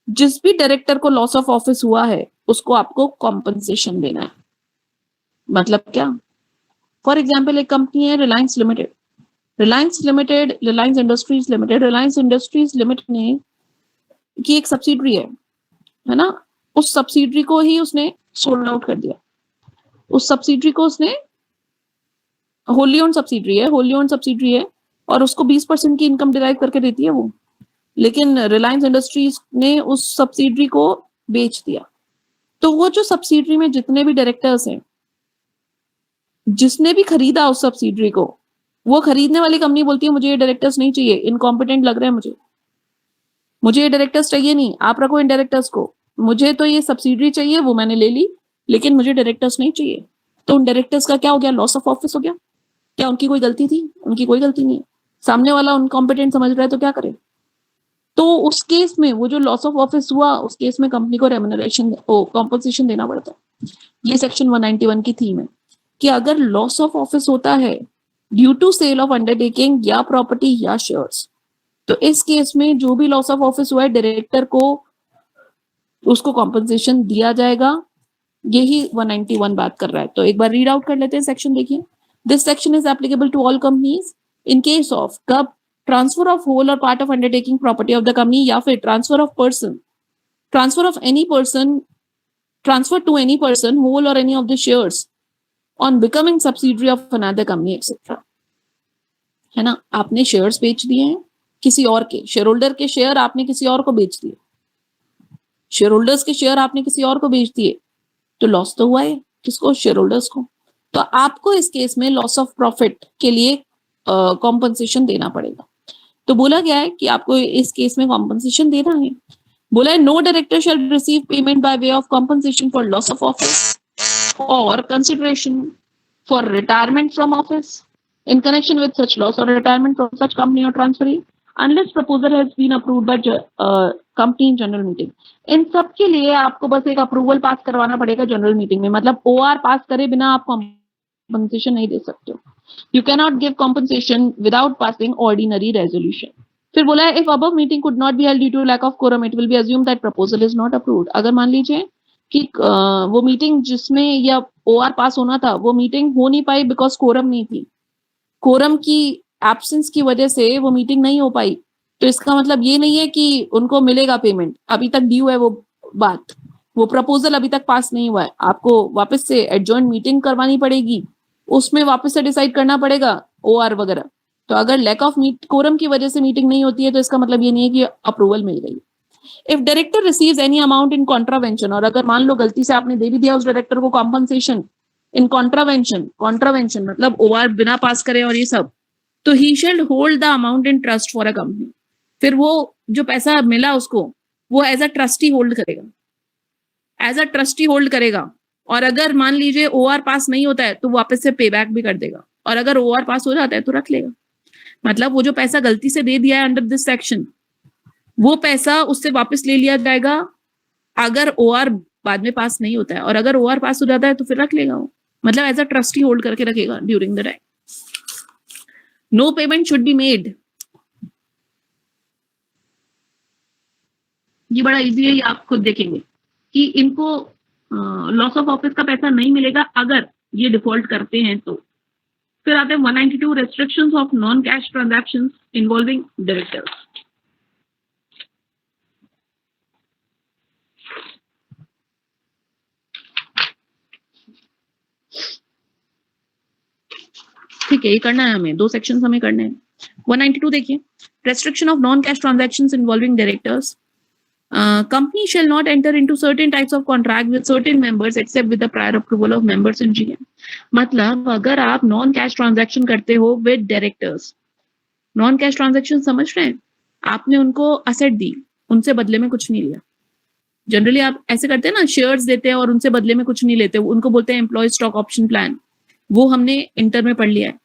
जिस भी डायरेक्टर को लॉस ऑफ ऑफिस हुआ है, उसको आपको कॉम्पनसेशन देना है। मतलब क्या? फॉर एग्जाम्पल, एक कंपनी है Reliance limited, Reliance industries limited, Reliance industries limited ने की एक सब्सिडरी है ना, उस सब्सिडरी को ही उसने सोल्ड आउट कर दिया। उस सब्सिडरी को उसने, होली ओन्ड सब्सिडरी है और उसको 20% की इनकम डिराइव करके देती है वो, लेकिन रिलायंस इंडस्ट्रीज ने उस सब्सिडरी को बेच दिया। तो वो जो सब्सिडरी में जितने भी डायरेक्टर्स हैं, जिसने भी खरीदा उस सब्सिडरी को, वो खरीदने वाली कंपनी बोलती है मुझे ये डायरेक्टर्स नहीं चाहिए, इनकॉम्पिटेंट लग रहे हैं, मुझे ये डायरेक्टर्स चाहिए नहीं, आप रखो इन डायरेक्टर्स को, मुझे तो ये सब्सिडरी चाहिए, वो मैंने ले ली, लेकिन मुझे डायरेक्टर्स नहीं चाहिए। तो उन डायरेक्टर्स का क्या हो गया, लॉस ऑफ ऑफिस हो गया। क्या उनकी कोई गलती थी? उनकी कोई गलती नहीं है। सामने वाला इनकॉम्पिटेंट समझ रहा है तो क्या करे? तो उस केस में वो जो लॉस ऑफ ऑफिस हुआ, उस केस में कंपनी को रेम्यूनरेशन कॉम्पनसेशन देना पड़ता है। ये सेक्शन 191 की थीम है कि अगर लॉस ऑफ ऑफिस होता है due to sale of undertaking या प्रॉपर्टी या शेयर्स, तो इस केस में जो भी लॉस ऑफ ऑफिस हुआ है डायरेक्टर को उसको कॉम्पनसेशन दिया जाएगा। यही 191 बात कर रहा है। तो एक बार रीड आउट कर लेते हैं सेक्शन, देखिए। This section is applicable to all companies in case of कब ट्रांसफर ऑफ होल और part of undertaking property of the company, या फिर transfer of person, transfer of any person, transfer to any person whole और any of the shares on becoming subsidiary of another company etcetera. है ना, आपने shares बेच दिए हैं किसी और के, शेयर होल्डर के शेयर आपने किसी और को बेच दिए, शेयर होल्डर्स के शेयर आपने किसी और को बेच दिए, तो लॉस तो हुआ है किसको, शेयर होल्डर्स को। तो आपको इस केस में लॉस ऑफ प्रॉफिट के लिए कॉम्पनसेशन देना पड़ेगा। तो बोला गया है कि आपको इस केस में कॉम्पनसेशन देना है। बोला है no director shall receive payment by way of compensation for loss of office और consideration for retirement from office in connection with such loss or retirement from such company or transferee unless proposal has been approved by company in general meeting। इन सब के लिए आपको बस एक approval पास करवाना पड़ेगा general meeting में, मतलब OR पास करे बिना आप कॉम्पनसेशन नहीं दे सकते हो। You can not give compensation without passing ordinary resolution. फिर बोला है if above meeting could not be held due to lack of quorum it will be assume that proposal is not approved. अगर मान लीजिए कि वो मीटिंग जिसमें या OR पास होना था वो मीटिंग हो नहीं पाई बिकॉज कोरम नहीं थी, कोरम की एब्सेंस की वजह से वो मीटिंग नहीं हो पाई, तो इसका मतलब ये नहीं है कि उनको मिलेगा पेमेंट, अभी तक ड्यू है वो बात, वो प्रपोजल अभी तक पास नहीं हुआ है, आपको वापस से एडजॉइंट मीटिंग करवानी पड़ेगी, उसमें वापस से डिसाइड करना पड़ेगा OR वगैरह। तो अगर लैक ऑफ कोरम की वजह से मीटिंग नहीं होती है तो इसका मतलब ये नहीं है कि अप्रूवल मिल गई। If director receives any amount in contravention, और अगर मान लो गलती से आपने दे भी दिया उस डायरेक्टर को कॉम्पनसेशन इन कॉन्ट्रावेंशन, कॉन्ट्रावेंशन मतलब OR बिना पास करे और ये सब, तो he shall hold the amount in trust for a company. फिर वो जो पैसा मिला उसको वो एज अ ट्रस्टी होल्ड करेगा, एज अ ट्रस्टी होल्ड करेगा। और अगर मान लीजिए OR पास नहीं होता है तो वापस से पे बैक भी कर देगा, और अगर OR पास हो जाता है तो रख लेगा। मतलब वो जो पैसा गलती से दे दिया है अंडर दिस सेक्शन, वो पैसा उससे वापस ले लिया जाएगा अगर OR बाद में पास नहीं होता है, और अगर OR पास हो जाता है तो फिर रख लेगा वो, मतलब एज अ ट्रस्टी होल्ड करके रखेगा during the time. No payment should be made, ये बड़ा इजी है, ये आप खुद देखेंगे कि इनको लॉस ऑफ ऑफिस का पैसा नहीं मिलेगा अगर ये डिफॉल्ट करते हैं तो। फिर आते हैं 192 restrictions of non cash transactions involving directors. ठीक है, ये करना है हमें, 2 सेक्शंस हमें करने हैं। 192 देखिए, restriction of non cash transactions involving directors. Company shall not enter into certain types of contract with certain members except with the prior approval of members in GM। मतलब अगर आप नॉन कैश ट्रांजैक्शन करते हो with directors, non cash transaction समझ रहे हैं, आपने उनको असेट दी, उनसे बदले में कुछ नहीं लिया। जनरली आप ऐसे करते हैं ना, शेयर्स देते हैं और उनसे बदले में कुछ नहीं लेते, उनको बोलते हैं एम्प्लॉय स्टॉक ऑप्शन प्लान, वो हमने इंटर में पढ़ लिया है।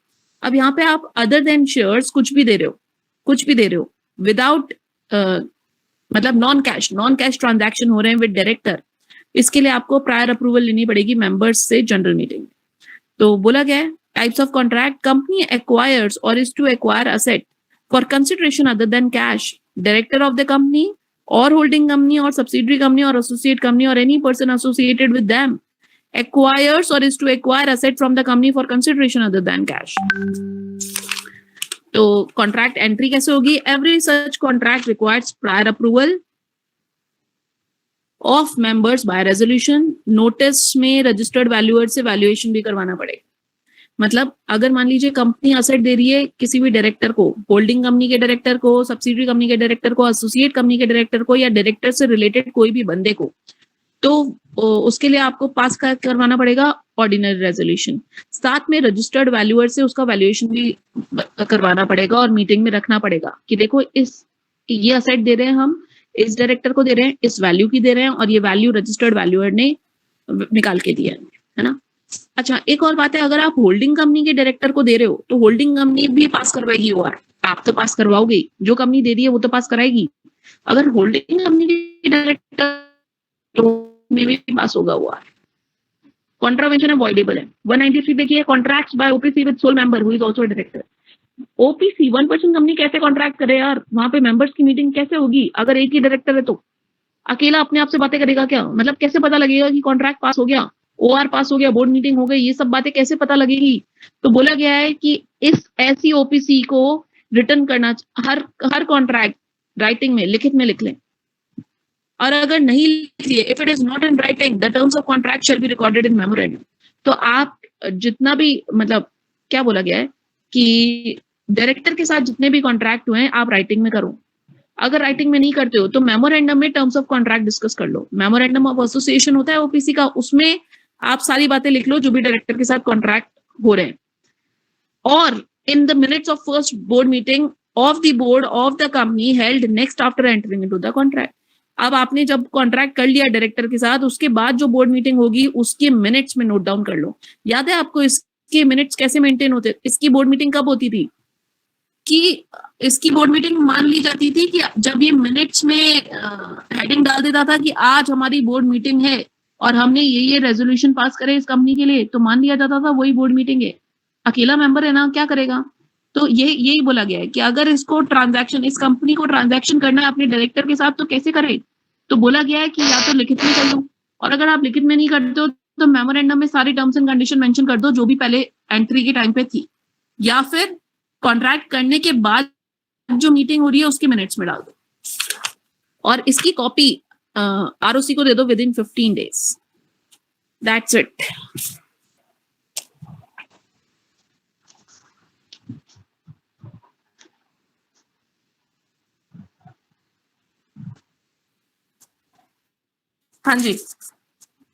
अब यहाँ पे आप अदर देन शेयर्स कुछ भी दे रहे हो, कुछ भी दे रहे हो विदाउट मतलब नॉन कैश ट्रांजैक्शन हो रहे हैं विद डायरेक्टर, इसके लिए आपको प्रायर अप्रूवल लेनी पड़ेगी मेंबर्स से जनरल मीटिंग। तो बोला गया है types of contract, company acquires और is to acquire asset for consideration other than cash, director of the company और होल्डिंग कंपनी और सब्सिडरी कंपनी और एसोसिएट कंपनी और any person associated with them acquires or is to acquire asset from the company for consideration other than cash। तो contract entry कैसे होगी? Every such contract requires prior approval of members by resolution. Notice में registered valuer से valuation भी करवाना पड़ेगा। मतलब अगर मान लीजिए कंपनी असेट दे रही है किसी भी डायरेक्टर को, होल्डिंग कंपनी के डायरेक्टर को, सब्सिडरी कंपनी के डायरेक्टर को, एसोसिएट कंपनी के डायरेक्टर को, या डायरेक्टर से रिलेटेड कोई भी बंदे को, तो उसके लिए आपको पास करवाना पड़ेगा ऑर्डिनरी रेजोल्यूशन। साथ में रजिस्टर्ड वैल्यूअर से उसका वैल्यूएशन भी करवाना पड़ेगा और मीटिंग में रखना पड़ेगा कि देखो ये असेट दे रहे हैं हम, इस डायरेक्टर को दे रहे हैं, इस वैल्यू की दे रहे हैं, और ये वैल्यू रजिस्टर्ड वैल्यूअर ने निकाल के दिया है ना। अच्छा, एक और बात है, अगर आप होल्डिंग कंपनी के डायरेक्टर को दे रहे हो तो होल्डिंग कंपनी भी पास करवाएगी ओआर। आप तो पास करवाओगे, जो कंपनी दे दी है वो तो पास कराएगी। अगर होल्डिंग कंपनी के डायरेक्टर तो में भी पास होगा ओआर। कॉन्ट्रावेंशन अवॉइडेबल है। 193 देखिए, contracts by OPC with sole member who is also director. OPC 1% company कैसे कॉन्ट्रैक्ट करे यार? वहां पे मेंबर्स की मीटिंग कैसे होगी अगर एक ही डायरेक्टर है तो? अकेला अपने आप से बातें करेगा क्या? मतलब कैसे पता लगेगा कि कॉन्ट्रैक्ट पास हो गया, ओआर पास हो गया, बोर्ड मीटिंग हो गई? ये सब बातें कैसे पता लगेगी? तो बोला गया है कि इस ऐसी ओपीसी को रिटर्न करना, हर हर कॉन्ट्रैक्ट राइटिंग में, लिखित में लिख लें। और अगर नहीं लिख लिए, if it is not in writing, the terms of contract shall be recorded in memorandum. तो आप जितना भी, मतलब क्या बोला गया है कि डायरेक्टर के साथ जितने भी कॉन्ट्रैक्ट हुए हैं आप राइटिंग में करो। अगर राइटिंग में नहीं करते हो तो मेमोरेंडम में टर्म्स ऑफ कॉन्ट्रैक्ट डिस्कस कर लो। मेमोरेंडम ऑफ एसोसिएशन होता है ओपीसी का, उसमें आप सारी बातें लिख लो जो भी डायरेक्टर के साथ कॉन्ट्रैक्ट हो रहे हैं। और in the minutes of first board meeting of the board of the company held next after entering into the contract। अब आपने जब कॉन्ट्रैक्ट कर लिया डायरेक्टर के साथ, उसके बाद जो बोर्ड मीटिंग होगी उसके मिनट्स में नोट डाउन कर लो। याद है आपको इसके मिनट्स कैसे मेंटेन होते? इसकी बोर्ड मीटिंग कब होती थी? कि इसकी बोर्ड मीटिंग मान ली जाती थी कि जब ये मिनट्स में हेडिंग डाल देता था कि आज हमारी बोर्ड मीटिंग है और हमने ये रेजोल्यूशन पास करे इस कंपनी के लिए, तो मान लिया जाता था वही बोर्ड मीटिंग है। अकेला मेंबर है ना, क्या करेगा? तो यही बोला गया है कि अगर इसको ट्रांजैक्शन, इस कंपनी को ट्रांजैक्शन करना है अपने डायरेक्टर के साथ तो कैसे करे? तो बोला गया है कि या तो लिखित में कर लो, और अगर आप लिखित में नहीं करते हो तो मेमोरेंडम में सारी टर्म्स एंड कंडीशन मेंशन कर दो जो भी पहले एंट्री के टाइम पे थी, या फिर कॉन्ट्रैक्ट करने के बाद जो मीटिंग हो रही है उसके मिनट्स में डाल दो। और इसकी कॉपी आरओसी को दे दो with in 15 days। That's it. हाँ जी,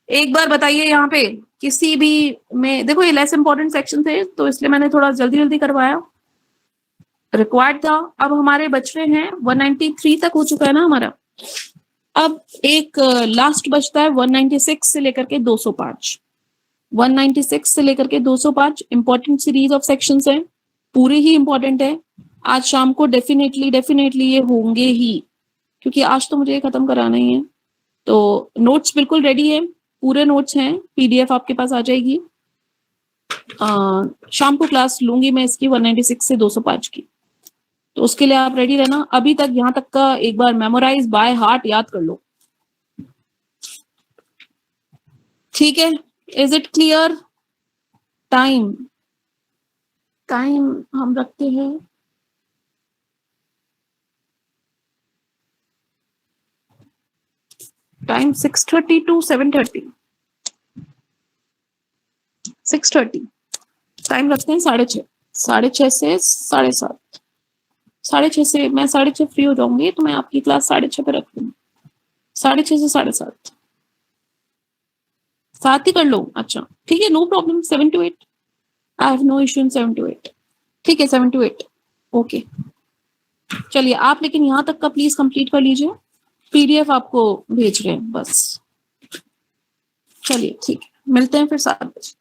एक बार बताइए यहाँ पे किसी भी में, देखो ये लेस इंपॉर्टेंट सेक्शन थे तो इसलिए मैंने थोड़ा जल्दी जल्दी करवाया, रिक्वायर्ड था। अब हमारे बच रहे हैं 193 तक हो चुका है ना हमारा। अब एक लास्ट बचता है 196 से लेकर के 205। 196 से लेकर के 205 इंपॉर्टेंट सीरीज ऑफ सेक्शंस हैं, पूरे ही इंपॉर्टेंट है। आज शाम को डेफिनेटली ये होंगे ही, क्योंकि आज तो मुझे खत्म कराना ही है। तो नोट्स बिल्कुल रेडी है, पूरे नोट्स हैं, पीडीएफ आपके पास आ जाएगी। शाम को क्लास लूंगी मैं इसकी 196 से 205 की, तो उसके लिए आप रेडी रहना। अभी तक यहाँ तक का एक बार मेमोराइज बाय हार्ट याद कर लो, ठीक है? Is it clear? टाइम हम रखते हैं टाइम 6:30 to 7:30। 6:30 टाइम रखते हैं, 6:30, 6:30 से 7:30, 6:30 से मैं 6:30 फ्री हो जाऊंगी तो मैं आपकी क्लास 6:30 पे रख दूंगी। 6:30 से 7:30 साथ ही कर लो। अच्छा ठीक है, no problem. 7 to 8 I have no issue in 7 to 8। ठीक है, 7 to 8 ओके। चलिए आप लेकिन यहाँ तक का प्लीज कंप्लीट कर लीजिए, पीडीएफ आपको भेज रहे हैं बस। चलिए ठीक है, मिलते हैं फिर 7 बजे।